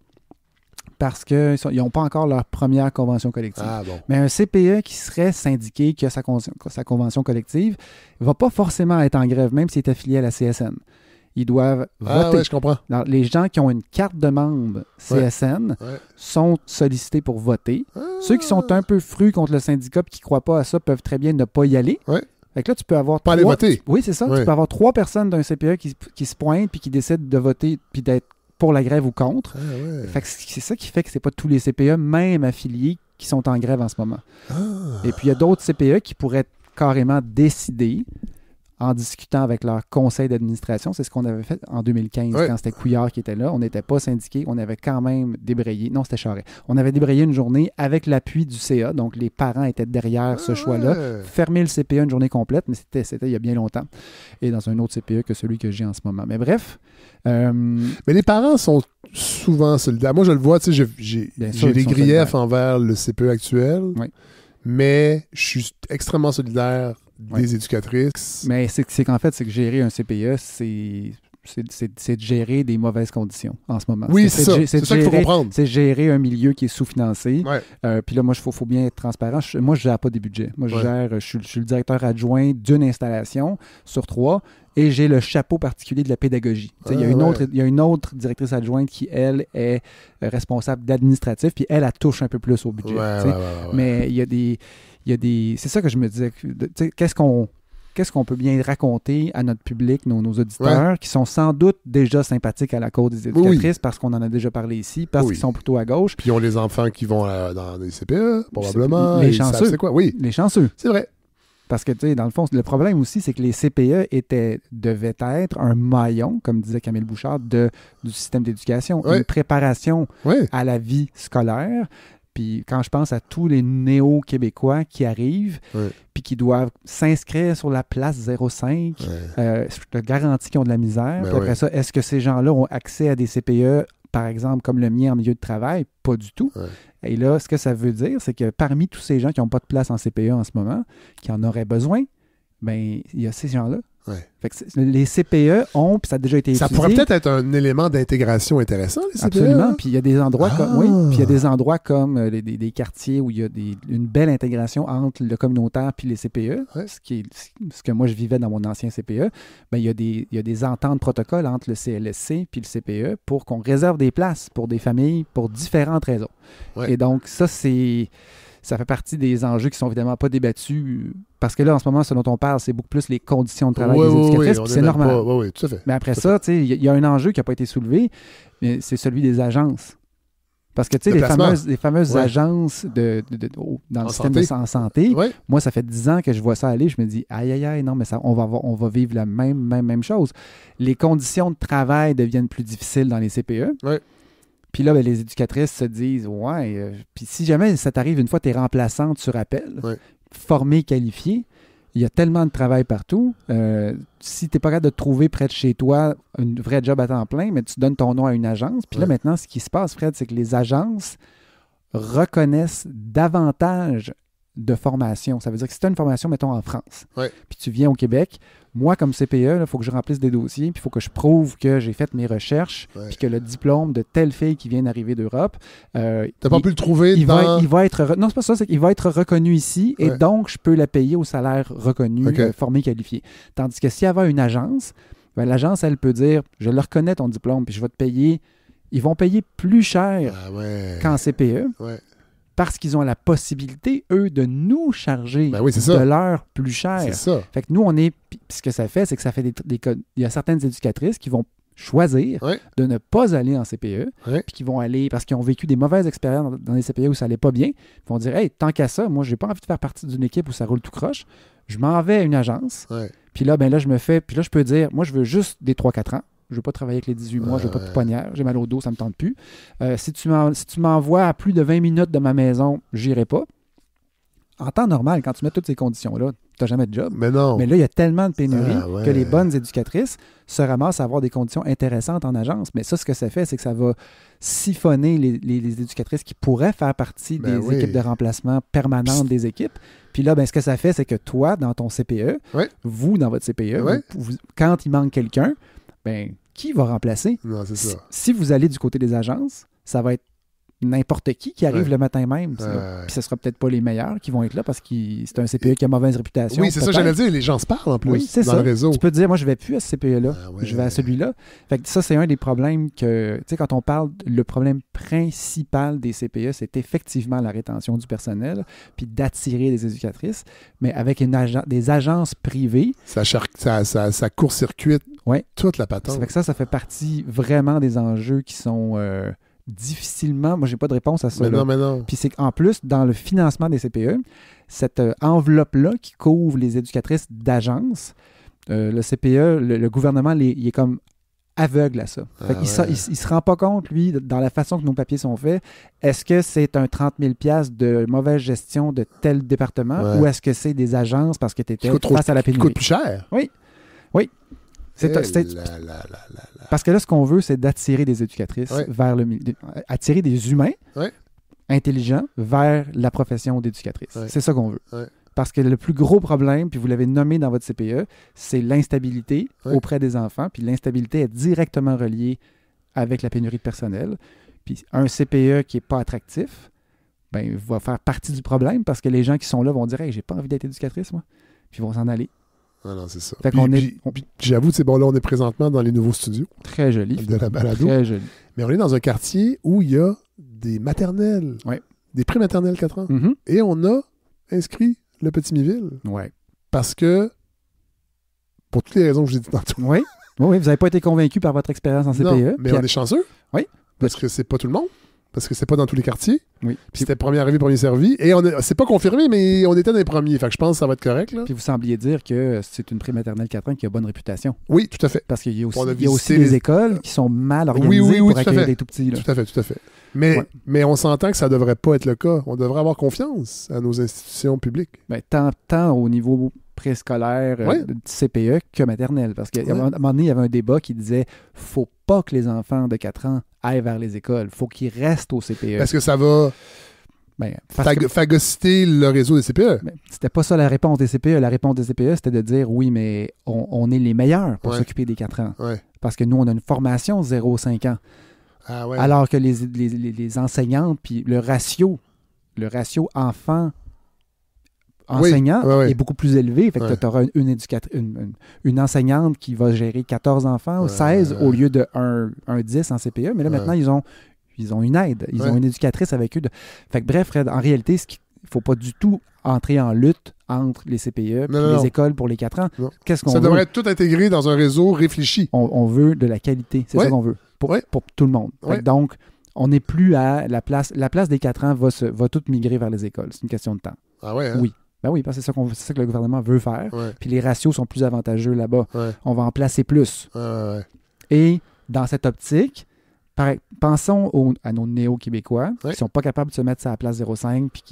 B: Parce qu'ils n'ont pas encore leur première convention collective. Mais un CPE qui serait syndiqué, qui a sa convention collective, ne va pas forcément être en grève, même s'il est affilié à la CSN. ils doivent voter.
A: Ah ouais, je comprends.
B: Alors, les gens qui ont une carte de membre CSN sont sollicités pour voter. Ceux qui sont un peu frus contre le syndicat et qui ne croient pas à ça peuvent très bien ne pas y aller. Fait que là, tu peux avoir
A: aller voter.
B: Oui, c'est ça. Tu peux avoir 3 personnes d'un CPE qui se pointent puis qui décident de voter puis d'être pour la grève ou contre. Fait que c'est ça qui fait que c'est pas tous les CPE, même affiliés, qui sont en grève en ce moment. Et puis, il y a d'autres CPE qui pourraient carrément décider en discutant avec leur conseil d'administration. C'est ce qu'on avait fait en 2015 quand c'était Couillard qui était là. On n'était pas syndiqué. On avait quand même débrayé. Non, c'était Charest. On avait débrayé une journée avec l'appui du CA. Donc, les parents étaient derrière ce choix-là. Fermer le CPE une journée complète, mais c'était il y a bien longtemps. Et dans un autre CPE que celui que j'ai en ce moment. Mais bref.
A: Mais les parents sont souvent solidaires. Moi, je le vois, tu sais, j'ai des griefs envers le CPE actuel. Mais je suis extrêmement solidaire des éducatrices.
B: Mais c'est qu'en fait, c'est que gérer un CPE, c'est de gérer des mauvaises conditions en ce moment.
A: Oui, c'est ça. C'est ça qu'il faut comprendre.
B: C'est gérer un milieu qui est sous-financé. Puis là, moi, il faut bien être transparent. Moi, je ne gère pas des budgets. Moi, je suis le directeur adjoint d'une installation sur 3 et j'ai le chapeau particulier de la pédagogie. Il y a une autre directrice adjointe qui, elle, est responsable d'administratif, puis elle touche un peu plus au budget. Mais il y a des... C'est ça que je me disais. Qu'est-ce qu'on peut bien raconter à notre public, nos auditeurs, qui sont sans doute déjà sympathiques à la cause des éducatrices parce qu'on en a déjà parlé ici, parce qu'ils sont plutôt à gauche.
A: Puis ils ont les enfants qui vont dans des CPE, probablement.
B: Les chanceux.
A: C'est quoi? Oui.
B: Les chanceux.
A: C'est vrai.
B: Parce que, tu sais, dans le fond, le problème aussi, c'est que les CPE devaient être un maillon, comme disait Camille Bouchard, du système d'éducation, une préparation à la vie scolaire. Puis quand je pense à tous les néo-québécois qui arrivent puis qui doivent s'inscrire sur la place 05, je te garantis qu'ils ont de la misère. Puis après ça, est-ce que ces gens-là ont accès à des CPE, par exemple, comme le mien en milieu de travail? Pas du tout. Et là, ce que ça veut dire, c'est que parmi tous ces gens qui n'ont pas de place en CPE en ce moment, qui en auraient besoin, bien, il y a ces gens-là. Fait que les CPE ont, puis ça a déjà été étudié.
A: Ça pourrait peut-être être un élément d'intégration intéressant, les CPE.
B: Absolument. Puis il y a des endroits puis il y a des endroits comme des quartiers où il y a une belle intégration entre le communautaire puis les CPE, ce que moi je vivais dans mon ancien CPE. Bien, il y a des ententes protocoles entre le CLSC puis le CPE pour qu'on réserve des places pour des familles pour différentes raisons. Et donc, ça fait partie des enjeux qui sont évidemment pas débattus parce que là, en ce moment, ce dont on parle, c'est beaucoup plus les conditions de travail des éducatrices, puis c'est normal.
A: Oui, tout à fait.
B: Mais après ça, il y a un enjeu qui n'a pas été soulevé, mais c'est celui des agences. Parce que, tu sais, les fameuses agences dans le système de santé, moi, ça fait 10 ans que je vois ça aller, je me dis, aïe, non, mais on va vivre la même chose. Les conditions de travail deviennent plus difficiles dans les CPE. Puis là, les éducatrices se disent, puis si jamais ça t'arrive une fois, tu es remplaçante sur appel, formée, qualifiée, il y a tellement de travail partout. Si tu n'es pas capable de te trouver près de chez toi un vrai job à temps plein, mais tu donnes ton nom à une agence. Puis là, maintenant, ce qui se passe, Fred, c'est que les agences reconnaissent davantage de formation. Ça veut dire que si tu as une formation, mettons, en France, puis tu viens au Québec, moi, comme CPE, il faut que je remplisse des dossiers, puis il faut que je prouve que j'ai fait mes recherches, puis que le diplôme de telle fille qui vient d'arriver d'Europe...
A: tu n'as pas pu le trouver
B: il va être... Non, c'est pas ça, c'est qu'il va être reconnu ici, et donc, je peux la payer au salaire reconnu, formé, qualifié. Tandis que si elle va à une agence, ben, l'agence, elle peut dire, je le reconnais ton diplôme, puis je vais te payer... Ils vont payer plus cher qu'en CPE. Parce qu'ils ont la possibilité, eux, de nous charger de l'heure plus cher.
A: C'est ça.
B: Fait que nous, ce que ça fait, c'est que ça fait il y a certaines éducatrices qui vont choisir de ne pas aller en CPE, puis qui vont aller, parce qu'ils ont vécu des mauvaises expériences dans les CPE où ça n'allait pas bien, ils vont dire, hey, tant qu'à ça, moi, j'ai pas envie de faire partie d'une équipe où ça roule tout croche, je m'en vais à une agence, puis là, puis là, je peux dire, moi, je veux juste des 3-4 ans. Je ne veux pas travailler avec les 18 mois, je ne veux pas de poignard, j'ai mal au dos, ça ne me tente plus. Si tu m'envoies à plus de 20 minutes de ma maison, j'irai pas. En temps normal, quand tu mets toutes ces conditions-là, tu n'as jamais de job.
A: Mais non.
B: Mais là, il y a tellement de pénurie que les bonnes éducatrices se ramassent à avoir des conditions intéressantes en agence. Mais ça, ce que ça fait, c'est que ça va siphonner les éducatrices qui pourraient faire partie des équipes de remplacement permanentes des équipes. Puis là, ce que ça fait, c'est que toi, dans ton CPE, vous, dans votre CPE, quand il manque quelqu'un, qui va remplacer?
A: Non, c'est ça.
B: Si vous allez du côté des agences, ça va être n'importe qui arrive le matin même. Puis ce sera peut-être pas les meilleurs qui vont être là parce que c'est un CPE qui a mauvaise réputation.
A: Oui, c'est ça, j'allais dire. Les gens se parlent en plus dans le réseau.
B: Tu peux te dire, moi, je vais plus à ce CPE-là. Je vais à celui-là. Fait que ça, c'est un des problèmes que, tu sais, quand on parle, le problème principal des CPE, c'est effectivement la rétention du personnel puis d'attirer des éducatrices. Mais avec des agences privées...
A: Ça court-circuite toute la patente.
B: Ça fait que ça fait partie vraiment des enjeux qui sont... difficilement, moi j'ai pas de réponse à ça.
A: Mais non.
B: Puis c'est qu'en plus, dans le financement des CPE, cette enveloppe-là qui couvre les éducatrices d'agence, le CPE, le gouvernement, il est comme aveugle à ça. Il se rend pas compte, lui, dans la façon que nos papiers sont faits, est-ce que c'est un 30 000 $ de mauvaise gestion de tel département ou est-ce que c'est des agences parce que tu étais face à la pénurie?
A: Qui coûte plus cher.
B: Oui. Parce que là, ce qu'on veut, c'est d'attirer des éducatrices vers le milieu, attirer des humains intelligents vers la profession d'éducatrice. C'est ça qu'on veut. Parce que le plus gros problème, puis vous l'avez nommé dans votre CPE, c'est l'instabilité auprès des enfants. Puis l'instabilité est directement reliée avec la pénurie de personnel. Puis un CPE qui n'est pas attractif, ben, va faire partie du problème parce que les gens qui sont là vont dire « Hey, j'ai pas envie d'être éducatrice, moi. » Puis ils vont s'en aller.
A: Ah non, c'est ça.
B: Puis
A: j'avoue, c'est bon, là, on est présentement dans les nouveaux studios.
B: Très joli.
A: De la balado.
B: Très joli.
A: Mais on est dans un quartier où il y a des maternelles. Des prématernelles 4 ans.
B: Mm-hmm.
A: Et on a inscrit le Petit Miville. Parce que, pour toutes les raisons que je vous ai dit tantôt.
B: Oui, vous n'avez pas été convaincu par votre expérience en CPE.
A: Non, mais on est chanceux.
B: Oui.
A: Parce que c'est pas tout le monde. Parce que c'est pas dans tous les quartiers.
B: Oui.
A: Puis c'était premier arrivé, premier servi. Et c'est pas confirmé, mais on était dans les premiers. Fait que je pense que ça va être correct. Là.
B: Puis vous sembliez dire que c'est une prématernelle 4 ans qui a bonne réputation.
A: Oui, tout à fait.
B: Parce qu'il y a aussi des écoles qui sont mal organisées pour accueillir des tout-petits. Là.
A: Tout à fait. Mais on s'entend que ça devrait pas être le cas. On devrait avoir confiance à nos institutions publiques.
B: Ben, tant au niveau préscolaire du CPE que maternelle. Parce qu'à un moment donné, il y avait un débat qui disait « Faut pas que les enfants de 4 ans aillent vers les écoles. Faut qu'ils restent au CPE. »
A: Parce que ça va phagocyter le réseau des CPE.
B: Ben, c'était pas ça la réponse des CPE. La réponse des CPE, c'était de dire « Oui, mais on est les meilleurs pour s'occuper des 4 ans. Parce que nous, on a une formation 0-5 ans. Alors que les enseignantes, puis le ratio enfant enseignant est beaucoup plus élevé. Fait que tu auras une enseignante qui va gérer 14 enfants ou 16 au lieu de un 10 en CPE. Mais là, maintenant, ils ont une aide. Ils ont une éducatrice avec eux. Fait que bref, Fred, en réalité, il ne faut pas du tout entrer en lutte entre les CPE et les écoles pour les 4 ans. Qu'est-ce qu'on veut?
A: Ça devrait être tout intégré dans un réseau réfléchi.
B: On veut de la qualité. C'est ça qu'on veut. Pour tout le monde. Donc, on n'est plus à la place. La place des 4 ans va tout migrer vers les écoles. C'est une question de temps.
A: Ah ouais? Hein?
B: Oui. Ben oui, parce que c'est ça que le gouvernement veut faire. Puis les ratios sont plus avantageux là-bas. On va en placer plus. Et dans cette optique, pensons à nos néo-québécois qui ne sont pas capables de se mettre à la place 0,5 puis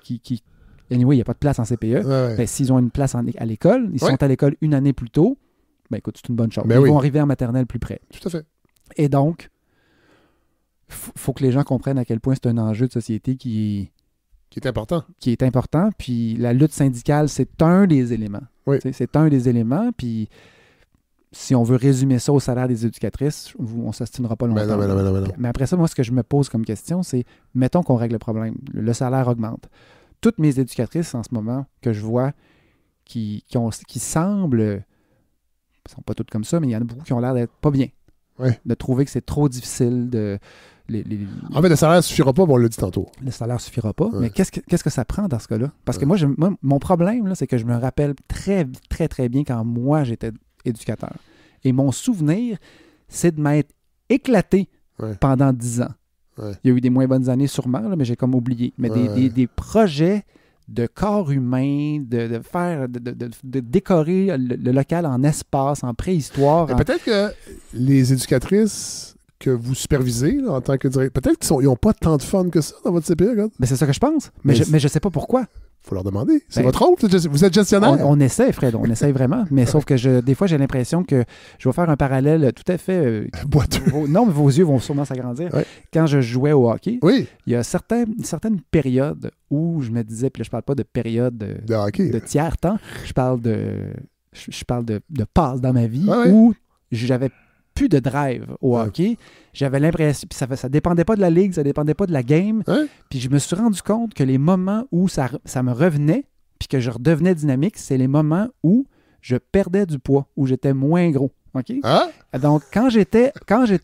B: qui anyway, il n'y a pas de place en CPE. Ben, s'ils ont une place à l'école, ils sont à l'école une année plus tôt, ben écoute, c'est une bonne chose. Ils vont arriver en maternelle plus près.
A: Tout à fait.
B: Et donc, faut que les gens comprennent à quel point c'est un enjeu de société qui
A: est important.
B: Qui est important. Puis la lutte syndicale, c'est un des éléments. C'est un des éléments. Puis si on veut résumer ça au salaire des éducatrices, on ne s'astinera pas longtemps.
A: Non.
B: Mais après ça, moi, ce que je me pose comme question, c'est, mettons qu'on règle le problème. Le salaire augmente. Toutes mes éducatrices en ce moment que je vois qui semblent, ils ne sont pas toutes comme ça, mais il y en a beaucoup qui ont l'air d'être pas bien. De trouver que c'est trop difficile de...
A: En fait, le salaire ne suffira pas, on l'a dit tantôt.
B: Le salaire ne suffira pas, mais qu'est-ce que ça prend dans ce cas-là? Parce que moi, mon problème, là, c'est que je me rappelle très, très, très bien quand moi, j'étais éducateur. Et mon souvenir, c'est de m'être éclaté pendant 10 ans. Il y a eu des moins bonnes années sûrement, là, mais j'ai comme oublié. Mais des projets de corps humain, de décorer le local en espace, en préhistoire.
A: Peut-être que les éducatrices que vous supervisez là, en tant que directeur, peut-être qu'ils n'ont pas tant de fun que ça dans votre CPE. Regarde.
B: Mais c'est ça que je pense. Mais je sais pas pourquoi.
A: Il faut leur demander. C'est votre rôle. Vous êtes gestionnaire.
B: On essaie, Fred. On essaie vraiment. Mais sauf que des fois, j'ai l'impression que je vais faire un parallèle tout à fait...
A: boiteux.
B: Non, mais vos yeux vont sûrement s'agrandir. Quand je jouais au hockey, il y a certaines périodes où je me disais, puis là, je parle pas de période de hockey, de tiers-temps, je parle de passes dans ma vie où j'avais plus de drive au hockey. J'avais l'impression, puis ça dépendait pas de la ligue, ça dépendait pas de la game. Puis je me suis rendu compte que les moments où ça me revenait, puis que je redevenais dynamique, c'est les moments où je perdais du poids, où j'étais moins gros. OK? Donc, quand j'étais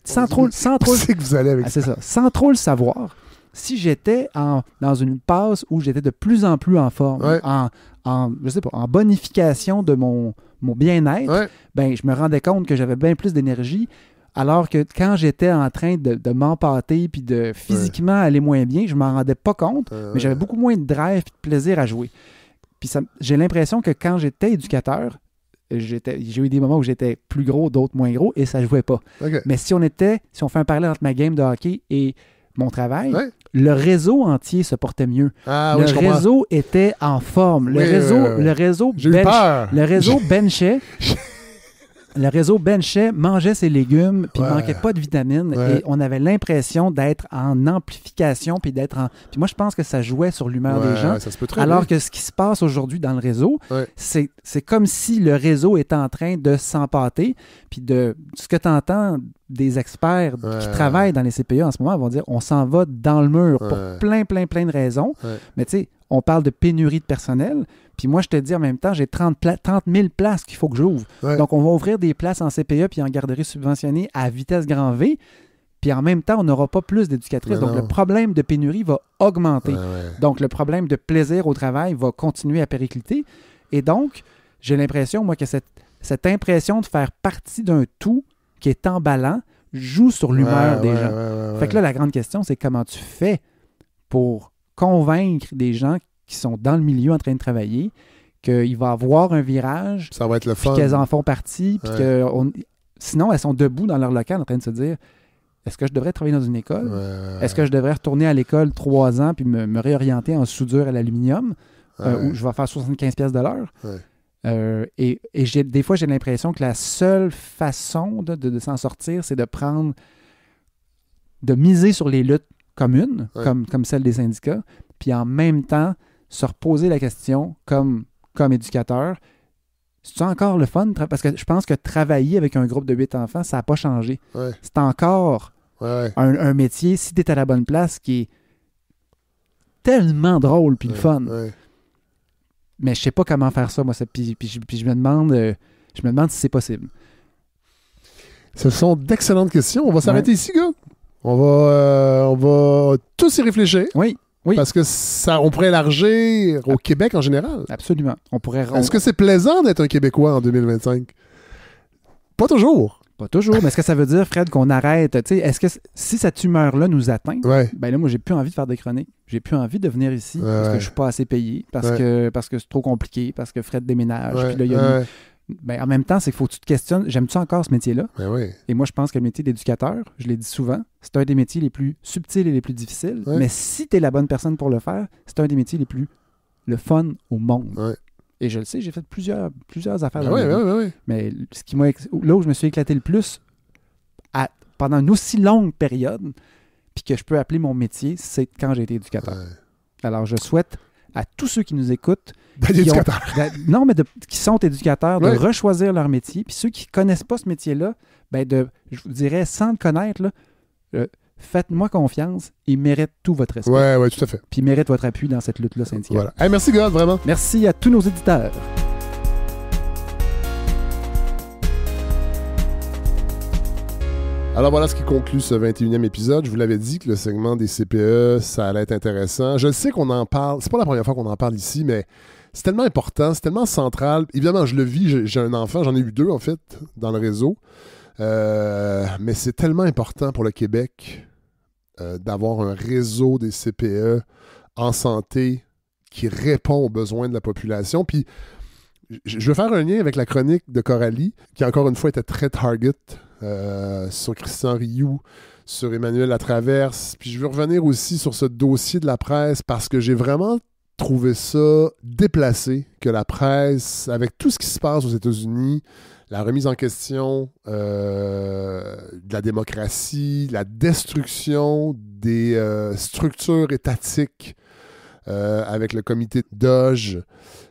B: sans trop
A: c'est que vous allez avec
B: ça. Sans trop le savoir, si j'étais dans une passe où j'étais de plus en plus en forme, je sais pas, en bonification de mon bien-être, ben je me rendais compte que j'avais bien plus d'énergie, alors que quand j'étais en train de m'empâter puis de physiquement aller moins bien, je m'en rendais pas compte, mais j'avais beaucoup moins de drive et de plaisir à jouer. Puis j'ai l'impression que quand j'étais éducateur, j'ai eu des moments où j'étais plus gros, d'autres moins gros, et ça jouait pas. Mais si on fait un parallèle entre ma game de hockey et mon travail, le réseau entier se portait mieux. Le réseau était en forme. Le réseau benchait. Le réseau benchait, mangeait ses légumes, puis il manquait pas de vitamines. Et on avait l'impression d'être en amplification, puis d'être en... Puis moi, je pense que ça jouait sur l'humeur des gens.
A: Ça se peut très
B: alors
A: bien.
B: que ce qui se passe aujourd'hui dans le réseau, c'est comme si le réseau était en train de s'empâter. Puis de ce que tu entends des experts qui travaillent dans les CPE en ce moment, ils vont dire on s'en va dans le mur pour plein de raisons. Mais tu sais, on parle de pénurie de personnel. Puis moi, je te dis en même temps, j'ai 30 000 places qu'il faut que j'ouvre. Donc, on va ouvrir des places en CPE puis en garderie subventionnée à vitesse grand V. Puis en même temps, on n'aura pas plus d'éducatrices. Donc, le problème de pénurie va augmenter. Donc, le problème de plaisir au travail va continuer à péricliter. Et donc, j'ai l'impression, moi, que cette impression de faire partie d'un tout qui est emballant joue sur l'humeur des gens. Fait que là, la grande question, c'est comment tu fais pour convaincre des gens qui sont dans le milieu en train de travailler, qu'il va avoir un virage,
A: ça va être le fun,
B: puis qu'elles en font partie, puis sinon, elles sont debout dans leur local en train de se dire est-ce que je devrais travailler dans une école? Est-ce que je devrais retourner à l'école 3 ans puis me réorienter en soudure à l'aluminium où je vais faire 75$ de l'heure? Et des fois, j'ai l'impression que la seule façon de s'en sortir, c'est de miser sur les luttes communes, comme celle des syndicats, puis en même temps, se reposer la question comme éducateur, c'est encore le fun? Parce que je pense que travailler avec un groupe de 8 enfants, ça n'a pas changé. C'est encore un métier, si tu es à la bonne place, qui est tellement drôle puis le fun. Mais je sais pas comment faire ça, moi. Puis je me demande si c'est possible.
A: Ce sont d'excellentes questions. On va s'arrêter ici, gars. On va tous y réfléchir.
B: Oui.
A: Parce que on pourrait élargir au Québec en général.
B: Absolument.
A: Est-ce que c'est plaisant d'être un Québécois en 2025? Pas toujours.
B: Pas toujours. Mais est-ce que ça veut dire, Fred, qu'on arrête? Est-ce que si cette humeur-là nous atteint, ben là, moi, j'ai plus envie de faire des chroniques. J'ai plus envie de venir ici parce que je suis pas assez payé, parce que c'est trop compliqué, parce que Fred déménage. Puis là, il y a en même temps, c'est qu'il faut que tu te questionnes. J'aime-tu encore ce métier-là? Et moi, je pense que le métier d'éducateur, je l'ai dit souvent, c'est un des métiers les plus subtils et les plus difficiles. Mais si tu es la bonne personne pour le faire, c'est un des métiers les plus le fun au monde. Et je le sais, j'ai fait plusieurs affaires. Mais là où je me suis éclaté le plus pendant une aussi longue période, puis que je peux appeler mon métier, c'est quand j'ai été éducateur. Alors, je souhaite à tous ceux qui nous écoutent, qui sont éducateurs, de rechoisir leur métier. Puis ceux qui ne connaissent pas ce métier-là, je vous dirais, sans le connaître, là, faites-moi confiance, ils méritent tout votre respect.
A: Oui, tout à fait.
B: Puis ils méritent votre appui dans cette lutte-là syndicale.
A: Voilà. Hey, merci, God, vraiment.
B: Merci à tous nos éditeurs.
A: Alors voilà ce qui conclut ce 21e épisode. Je vous l'avais dit que le segment des CPE, ça allait être intéressant. Je sais qu'on en parle, c'est pas la première fois qu'on en parle ici, mais c'est tellement important, c'est tellement central. Évidemment, je le vis, j'ai un enfant, j'en ai eu 2 en fait, dans le réseau. Mais c'est tellement important pour le Québec d'avoir un réseau des CPE en santé qui répond aux besoins de la population. Puis, je veux faire un lien avec la chronique de Coralie, qui encore une fois était très target sur Christian Rioux, sur Emmanuel Latraverse. Puis je veux revenir aussi sur ce dossier de la presse parce que j'ai vraiment trouvé ça déplacé que la presse, avec tout ce qui se passe aux États-Unis, la remise en question de la démocratie, la destruction des structures étatiques avec le comité Doge,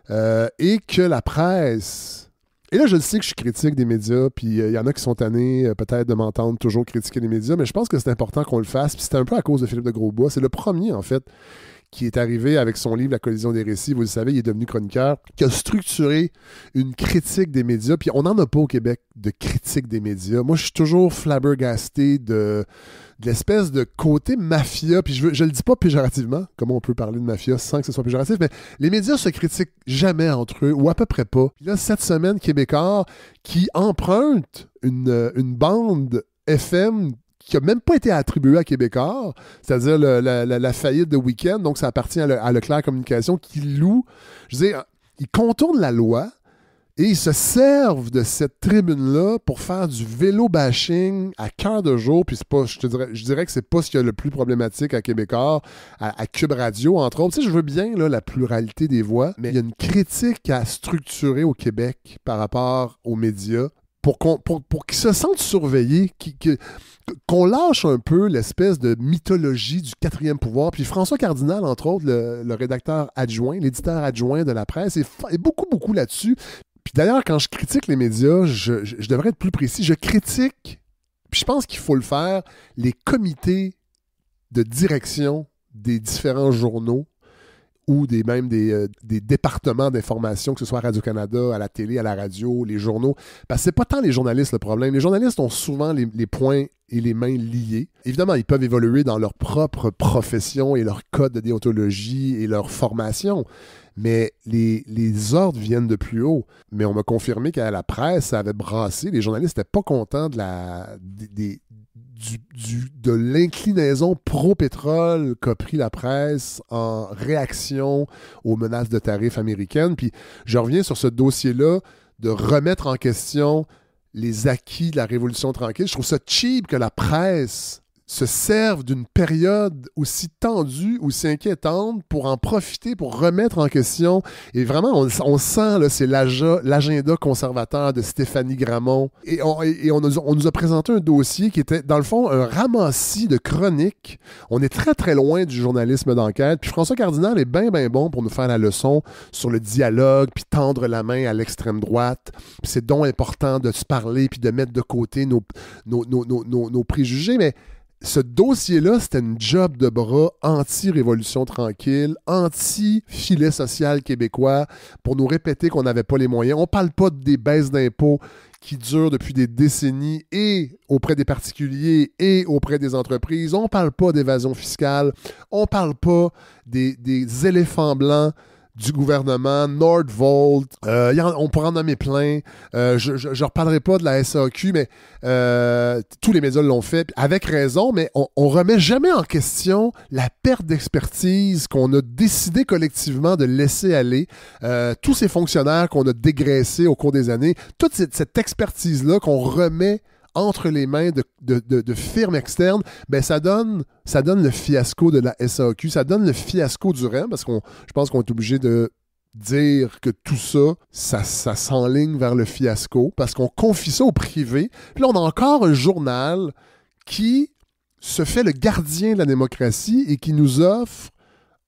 A: et que la presse Et là, je le sais que je suis critique des médias, puis il y en a qui sont tannés peut-être de m'entendre toujours critiquer les médias, mais je pense que c'est important qu'on le fasse, puis c'était un peu à cause de Philippe de Grosbois. C'est le premier, en fait, qui est arrivé avec son livre « La collision des récits », vous le savez, il est devenu chroniqueur, qui a structuré une critique des médias, puis on n'en a pas au Québec de critique des médias. Moi, je suis toujours flabbergasté de l'espèce de côté mafia, puis je le dis pas péjorativement, comment on peut parler de mafia sans que ce soit péjoratif, mais les médias se critiquent jamais entre eux, ou à peu près pas. Puis là, cette semaine, Québécois qui emprunte une bande FM qui n'a même pas été attribuée à Québécois, c'est-à-dire la faillite de Weekend, donc ça appartient à Leclerc Communication, qui loue, je veux dire, ils contournent la loi et ils se servent de cette tribune-là pour faire du vélo-bashing à cœur de jour, puis c'est pas, je dirais que c'est pas ce qu'il y a le plus problématique à Québécois, à Cube Radio, entre autres. Tu sais, je veux bien là, la pluralité des voix, mais il y a une critique à structurer au Québec par rapport aux médias pour qu'ils se sentent surveillés, qu'on lâche un peu l'espèce de mythologie du quatrième pouvoir. Puis François Cardinal, entre autres, le rédacteur adjoint, l'éditeur adjoint de la presse, est beaucoup là-dessus. Puis d'ailleurs, quand je critique les médias, je devrais être plus précis. Je critique, puis je pense qu'il faut le faire, les comités de direction des différents journaux ou même des départements d'information, que ce soit à Radio-Canada, à la télé, à la radio, les journaux. Parce que c'est pas tant les journalistes le problème. Les journalistes ont souvent les poings et les mains liés. Évidemment, ils peuvent évoluer dans leur propre profession et leur code de déontologie et leur formation. Mais les ordres viennent de plus haut. Mais on m'a confirmé qu'à la presse, ça avait brassé. Les journalistes n'étaient pas contents de l'inclinaison pro-pétrole qu'a pris la presse en réaction aux menaces de tarifs américaines. Puis je reviens sur ce dossier-là de remettre en question les acquis de la Révolution tranquille. Je trouve ça cheap que la presse se serve d'une période aussi tendue, aussi inquiétante pour en profiter, pour remettre en question. Et vraiment, on sent, là, c'est l'agenda conservateur de Stéphanie Gramont. Et on nous a présenté un dossier qui était, dans le fond, un ramassis de chroniques. On est très, très loin du journalisme d'enquête. Puis François Cardinal est bien bon pour nous faire la leçon sur le dialogue, puis tendre la main à l'extrême droite. Puis c'est donc important de se parler, puis de mettre de côté nos préjugés. Mais ce dossier-là, c'était une job de bras anti-Révolution tranquille, anti-filet social québécois, pour nous répéter qu'on n'avait pas les moyens. On ne parle pas des baisses d'impôts qui durent depuis des décennies et auprès des particuliers et auprès des entreprises. On ne parle pas d'évasion fiscale. On ne parle pas des éléphants blancs du gouvernement, Nordvolt, on pourrait en nommer plein. Je ne reparlerai pas de la SAQ, mais tous les médias l'ont fait, avec raison, mais on ne remet jamais en question la perte d'expertise qu'on a décidé collectivement de laisser aller. Tous ces fonctionnaires qu'on a dégraissés au cours des années, toute cette expertise-là qu'on remet entre les mains de firmes externes, ben ça donne le fiasco de la SAQ, ça donne le fiasco du REM, parce je pense qu'on est obligé de dire que tout ça s'enligne vers le fiasco, parce qu'on confie ça au privé. Puis là, on a encore un journal qui se fait le gardien de la démocratie et qui nous offre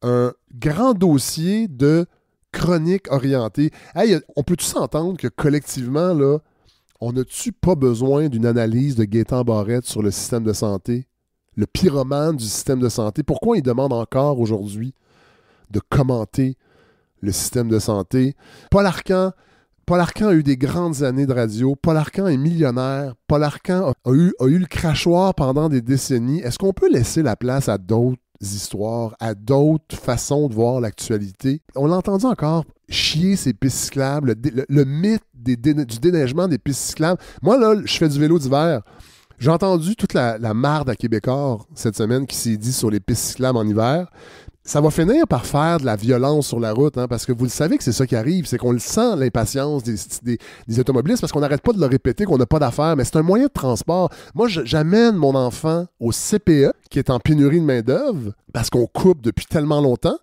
A: un grand dossier de chronique orientée. Hey, on peut tous s'entendre que collectivement, là, on n'a-tu pas besoin d'une analyse de Gaétan Barrette sur le système de santé? Le pyromane du système de santé. Pourquoi il demande encore aujourd'hui de commenter le système de santé? Paul Arcand a eu des grandes années de radio. Paul Arcand est millionnaire. Paul Arcand a eu le crachoir pendant des décennies. Est-ce qu'on peut laisser la place à d'autres histoires, à d'autres façons de voir l'actualité? On l'a entendu encore chier ces pistes cyclables, le mythe du déneigement des pistes cyclables. Moi, là, je fais du vélo d'hiver. J'ai entendu toute la marde à Québécois cette semaine qui s'est dit sur les pistes cyclables en hiver. Ça va finir par faire de la violence sur la route, hein, parce que vous le savez que c'est ça qui arrive, c'est qu'on le sent, l'impatience des automobilistes, parce qu'on n'arrête pas de le répéter qu'on n'a pas d'affaires, mais c'est un moyen de transport. Moi, j'amène mon enfant au CPE, qui est en pénurie de main-d'œuvre, parce qu'on coupe depuis tellement longtemps.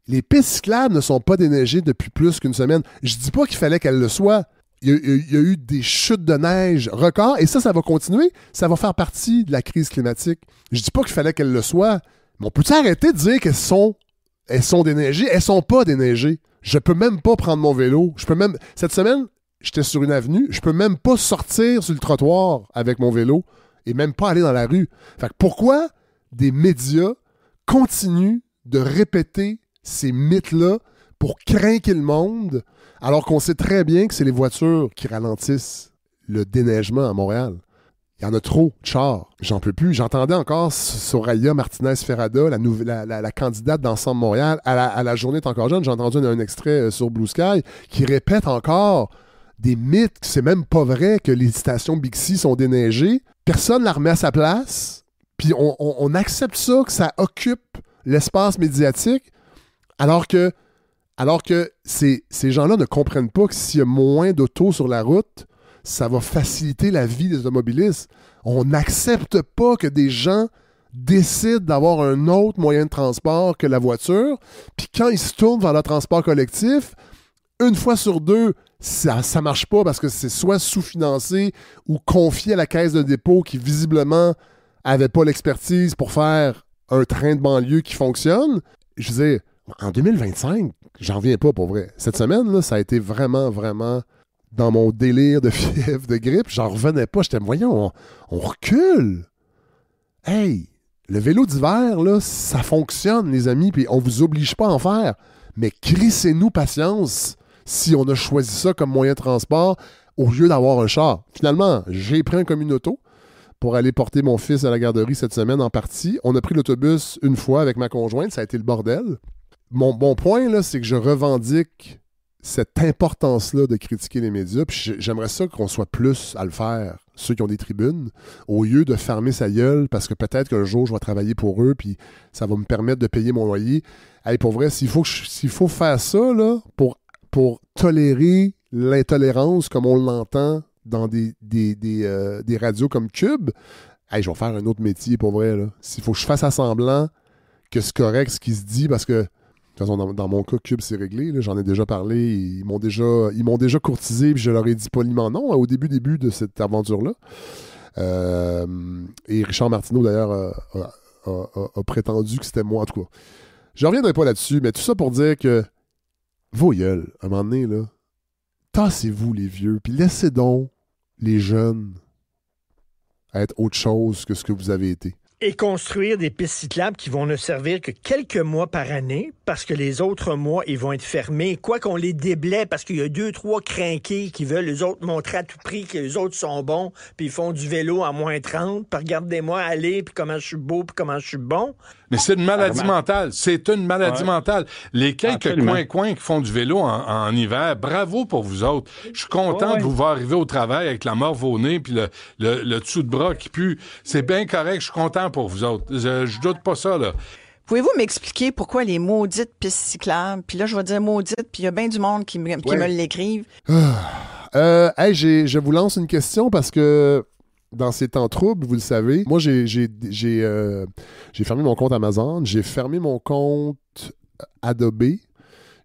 A: Les pistes cyclables ne sont pas déneigées depuis plus qu'une semaine. Je dis pas qu'il fallait qu'elles le soient. Il y a eu des chutes de neige records, et ça va continuer. Ça va faire partie de la crise climatique. Je dis pas qu'il fallait qu'elles le soient, mais on peut arrêter de dire qu'elles sont déneigées? Elles sont pas déneigées. Je peux même pas prendre mon vélo. Cette semaine, j'étais sur une avenue, je peux même pas sortir sur le trottoir avec mon vélo et même pas aller dans la rue. Fait que pourquoi des médias continuent de répéter ces mythes-là pour craquer le monde, alors qu'on sait très bien que c'est les voitures qui ralentissent le déneigement à Montréal? Il y en a trop de chars. J'en peux plus. J'entendais encore Soraya Martinez-Ferrada, la candidate d'Ensemble Montréal, à la journée est encore jeune. J'ai entendu un extrait sur Blue Sky qui répète encore des mythes que c'est même pas vrai que les stations Bixi sont déneigées. Personne ne la remet à sa place. Puis on accepte ça, que ça occupe l'espace médiatique, alors que ces gens-là ne comprennent pas que s'il y a moins d'autos sur la route, ça va faciliter la vie des automobilistes. On n'accepte pas que des gens décident d'avoir un autre moyen de transport que la voiture, puis quand ils se tournent vers le transport collectif, une fois sur deux, ça marche pas parce que c'est soit sous-financé ou confié à la caisse de dépôt qui visiblement avait pas l'expertise pour faire un train de banlieue qui fonctionne. Je veux dire, en 2025, j'en reviens pas pour vrai. Cette semaine, là, ça a été vraiment, vraiment dans mon délire de fièvre, de grippe. J'en revenais pas. J'étais, voyons, on recule. Hey, le vélo d'hiver, là, ça fonctionne, les amis, puis on vous oblige pas à en faire. Mais crissez-nous patience si on a choisi ça comme moyen de transport au lieu d'avoir un char. Finalement, j'ai pris un communauto pour aller porter mon fils à la garderie cette semaine en partie. On a pris l'autobus une fois avec ma conjointe. Ça a été le bordel. Mon point, là, c'est que je revendique cette importance-là de critiquer les médias. Puis j'aimerais ça qu'on soit plus à le faire, ceux qui ont des tribunes, au lieu de fermer sa gueule parce que peut-être qu'un jour, je vais travailler pour eux puis ça va me permettre de payer mon loyer. Hey, pour vrai, s'il faut faire ça là, pour tolérer l'intolérance comme on l'entend dans des radios comme Cube, hey, je vais faire un autre métier pour vrai. Là. S'il faut que je fasse à semblant que c'est correct ce qui se dit parce que de toute façon, dans mon cas, Cube, c'est réglé. Là, j'en ai déjà parlé. Ils m'ont déjà courtisé puis je leur ai dit poliment non au début de cette aventure-là. Et Richard Martineau, d'ailleurs, a prétendu que c'était moi. En tout cas, je reviendrai pas là-dessus, mais tout ça pour dire que vos gueules, à un moment donné, là, tassez-vous les vieux, puis laissez donc les jeunes être autre chose que ce que vous avez été.
E: Et construire des pistes cyclables qui vont ne servir que quelques mois par année, parce que les autres mois, ils vont être fermés. Quoi qu'on les déblaie, parce qu'il y a 2-3 crinqués qui veulent les autres montrer à tout prix que les autres sont bons, puis ils font du vélo à moins 30, puis regardez-moi aller, puis comment je suis beau, puis comment je suis bon.
F: Mais c'est une maladie mentale. C'est une maladie mentale. Les quelques coins qui font du vélo en hiver, bravo pour vous autres. Je suis content de vous voir arriver au travail avec la morve au nez puis le dessous de bras qui pue. C'est bien correct. Je suis content pour vous autres. Je doute pas ça, là.
G: Pouvez-vous m'expliquer pourquoi les maudites pistes cyclables, puis là, je vais dire maudites, puis il y a bien du monde qui me l'écrivent.
A: Hey, je vous lance une question parce que dans ces temps troubles, vous le savez, moi, j'ai fermé mon compte Amazon, j'ai fermé mon compte Adobe,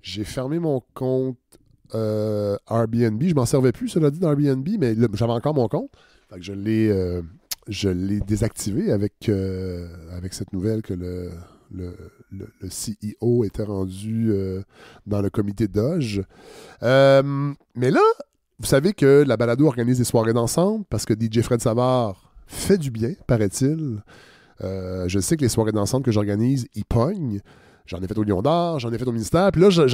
A: j'ai fermé mon compte Airbnb. Je m'en servais plus, cela dit, d'Airbnb, mais j'avais encore mon compte. Fait que je l'ai désactivé avec cette nouvelle que le CEO était rendu dans le comité Doge. Mais là, vous savez que la balado organise des soirées d'ensemble parce que DJ Fred Savard fait du bien, paraît-il. Je sais que les soirées d'ensemble que j'organise, ils pognent. J'en ai fait au Lion d'Or, j'en ai fait au ministère. Puis là, je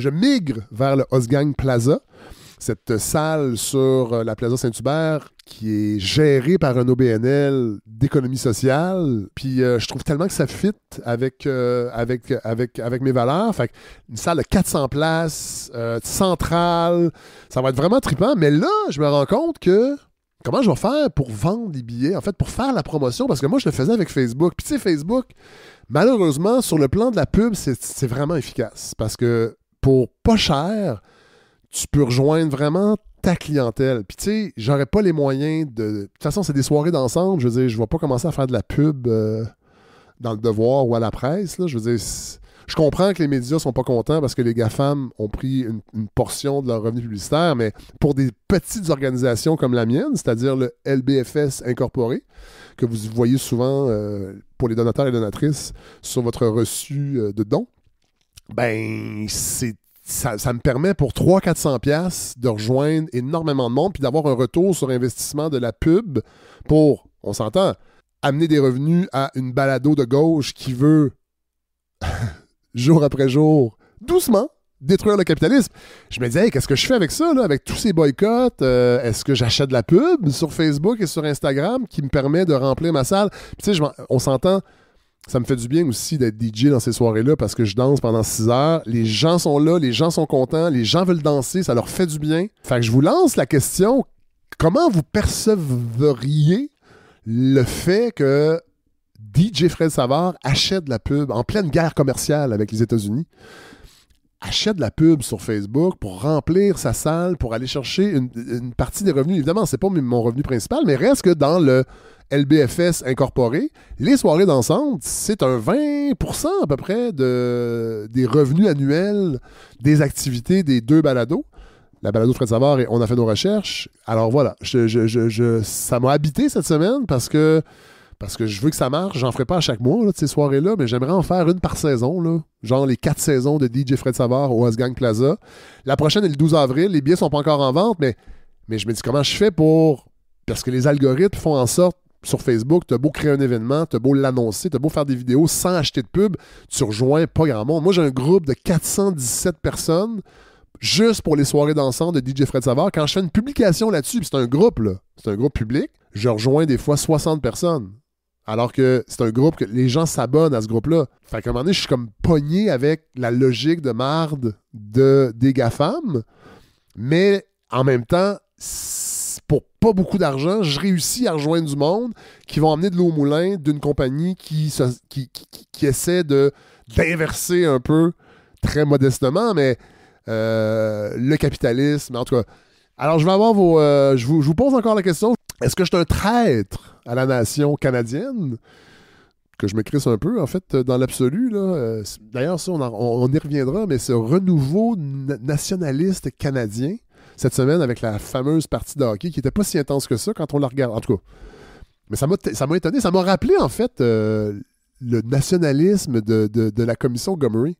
A: migre vers le Osgang Plaza, cette salle sur la Plaza Saint-Hubert qui est gérée par un OBNL d'économie sociale. Puis je trouve tellement que ça fit avec mes valeurs. Fait une salle de 400 places, centrale, ça va être vraiment trippant. Mais là, je me rends compte que comment je vais faire pour vendre des billets, en fait, pour faire la promotion, parce que moi, je le faisais avec Facebook. Puis tu sais, Facebook, malheureusement, sur le plan de la pub, c'est vraiment efficace. Parce que pour pas cher, tu peux rejoindre vraiment ta clientèle. Puis tu sais, j'aurais pas les moyens de... toute façon, c'est des soirées d'ensemble. Je veux dire, je vais pas commencer à faire de la pub dans le Devoir ou à la presse. Là. Je veux dire, je comprends que les médias sont pas contents parce que les GAFAM ont pris une portion de leur revenu publicitaire, mais pour des petites organisations comme la mienne, c'est-à-dire le LBFS incorporé, que vous voyez souvent pour les donateurs et donatrices sur votre reçu de dons, ben ça me permet pour 300-400$ de rejoindre énormément de monde puis d'avoir un retour sur investissement de la pub pour, on s'entend, amener des revenus à une balado de gauche qui veut, jour après jour, doucement, détruire le capitalisme. Je me disais, hey, qu'est-ce que je fais avec ça, là, avec tous ces boycotts? Est-ce que j'achète de la pub sur Facebook et sur Instagram qui me permet de remplir ma salle? Puis, tu sais, on s'entend, ça me fait du bien aussi d'être DJ dans ces soirées-là parce que je danse pendant 6 heures. Les gens sont là, les gens sont contents, les gens veulent danser, ça leur fait du bien. Fait que je vous lance la question, comment vous percevriez le fait que DJ Fred Savard achète de la pub en pleine guerre commerciale avec les États-Unis, achète de la pub sur Facebook pour remplir sa salle, pour aller chercher une partie des revenus. Évidemment, c'est pas mon revenu principal, mais reste que dans le LBFS incorporé, les soirées d'ensemble, c'est un 20% à peu près des revenus annuels des activités des 2 balados. La balado de Fred Savard et On a fait nos recherches. Alors voilà, ça m'a habité cette semaine parce que je veux que ça marche. J'en ferai pas à chaque mois, là, de ces soirées-là, mais j'aimerais en faire une par saison, là. Genre les 4 saisons de DJ Fred Savard au Osgang Plaza. La prochaine est le 12 avril. Les billets sont pas encore en vente, mais je me dis comment je fais pour... Parce que les algorithmes font en sorte, sur Facebook, t'as beau créer un événement, t'as beau l'annoncer, t'as beau faire des vidéos sans acheter de pub, tu rejoins pas grand monde. Moi, j'ai un groupe de 417 personnes juste pour les soirées d'ensemble de DJ Fred Savard. Quand je fais une publication là-dessus, puis c'est un groupe, là, c'est un groupe public, je rejoins des fois 60 personnes. Alors que c'est un groupe que les gens s'abonnent à ce groupe-là. Fait qu'à un moment donné, je suis comme pogné avec la logique de marde des GAFAM, mais en même temps, pour pas beaucoup d'argent, je réussis à rejoindre du monde qui vont emmener de l'eau au moulin d'une compagnie qui essaie d'inverser un peu, très modestement, mais le capitalisme, en tout cas. Alors, je vais avoir je vous pose encore la question. Est-ce que je suis un traître à la nation canadienne? Que je me crisse un peu, en fait, dans l'absolu. Là. D'ailleurs, ça, on y reviendra, mais ce renouveau nationaliste canadien, cette semaine, avec la fameuse partie de hockey, qui n'était pas si intense que ça quand on la regarde. En tout cas, mais ça m'a étonné. Ça m'a rappelé, en fait, le nationalisme de la commission Gomery.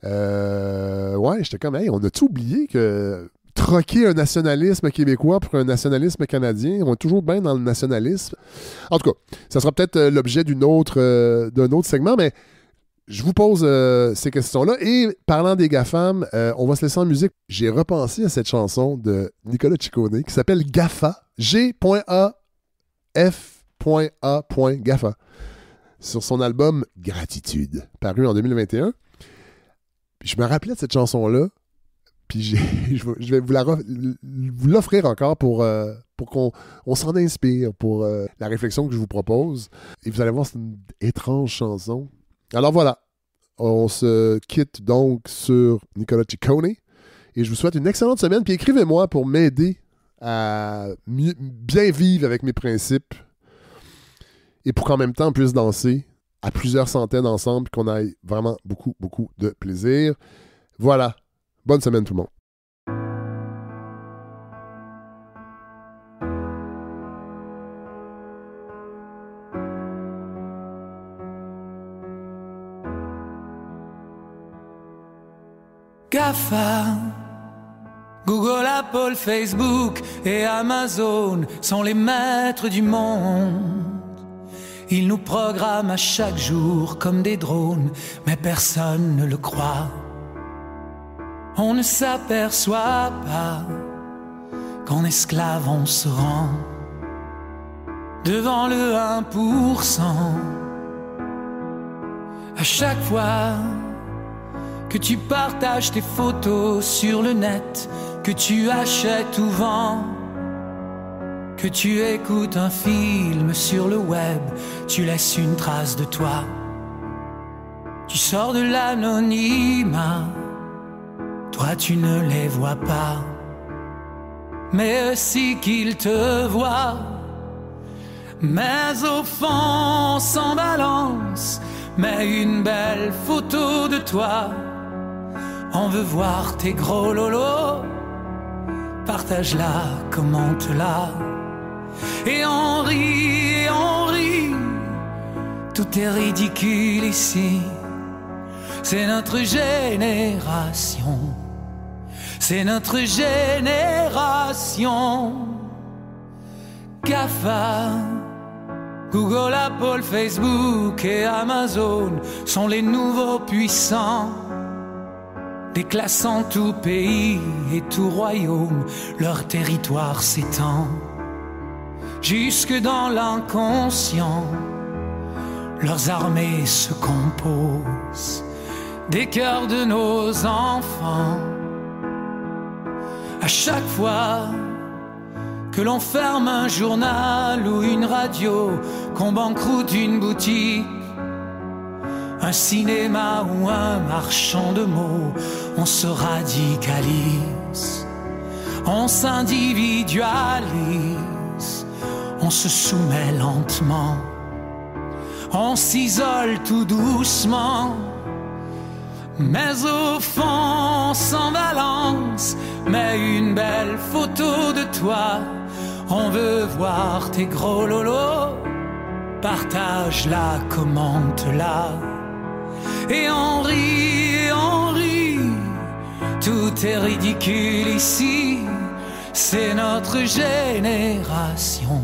A: Ouais, j'étais comme, hey, on a-tu oublié que troquer un nationalisme québécois pour un nationalisme canadien, on est toujours bien dans le nationalisme. En tout cas, ça sera peut-être l'objet d'un autre segment, mais je vous pose ces questions-là. Et parlant des GAFAM, on va se laisser en musique. J'ai repensé à cette chanson de Nicolas Ciccone qui s'appelle GAFA, G.A.F.A. GAFA, sur son album Gratitude, paru en 2021. Puis je me rappelais de cette chanson-là, puis je vais vous l'offrir encore pour qu'on s'en inspire pour la réflexion que je vous propose. Et vous allez voir, c'est une étrange chanson. Alors voilà, on se quitte donc sur Nicolas Ciccone, et je vous souhaite une excellente semaine, puis écrivez-moi pour m'aider à bien vivre avec mes principes, et pour qu'en même temps on puisse danser à plusieurs centaines ensemble, qu'on ait vraiment beaucoup, beaucoup de plaisir. Voilà. Bonne semaine tout le monde.
H: GAFA, Google, Apple, Facebook et Amazon sont les maîtres du monde. Ils nous programment à chaque jour comme des drones, mais personne ne le croit. On ne s'aperçoit pas qu'en esclave on se rend devant le 1%. À chaque fois que tu partages tes photos sur le net, que tu achètes ou vends, que tu écoutes un film sur le web, tu laisses une trace de toi. Tu sors de l'anonymat, toi tu ne les vois pas, mais si qu'ils te voient. Mais au fond, sans balance, mets une belle photo de toi. On veut voir tes gros lolos, partage-la, commente-la. Et on rit, tout est ridicule ici. C'est notre génération C'est notre génération. GAFA, Google, Apple, Facebook et Amazon sont les nouveaux puissants, déclassant tout pays et tout royaume. Leur territoire s'étend jusque dans l'inconscient. Leurs armées se composent des cœurs de nos enfants. À chaque fois que l'on ferme un journal ou une radio, qu'on banqueroute une boutique, un cinéma ou un marchand de mots, on se radicalise, on s'individualise, on se soumet lentement, on s'isole tout doucement. Mais au fond, sans balance, mets une belle photo de toi. On veut voir tes gros lolos, partage-la, commente-la. Et on rit, tout est ridicule ici. C'est notre génération,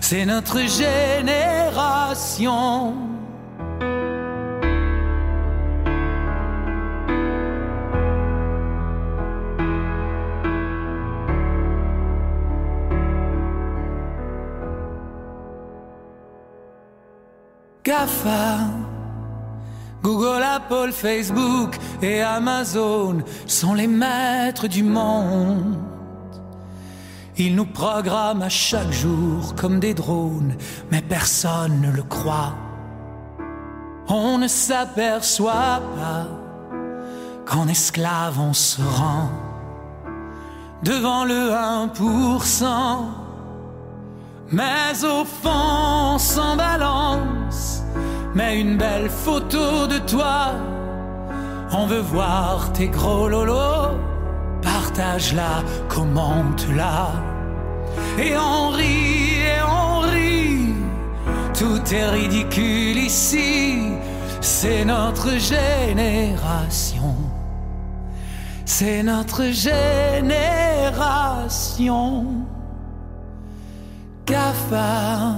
H: c'est notre génération. GAFA, Google, Apple, Facebook et Amazon sont les maîtres du monde. Ils nous programment à chaque jour comme des drones, mais personne ne le croit. On ne s'aperçoit pas qu'en esclave on se rend devant le 1%. Mais au fond, sans balance, mets une belle photo de toi. On veut voir tes gros lolos, partage-la, commente-la. Et on rit, tout est ridicule ici. C'est notre génération, c'est notre génération. GAFA.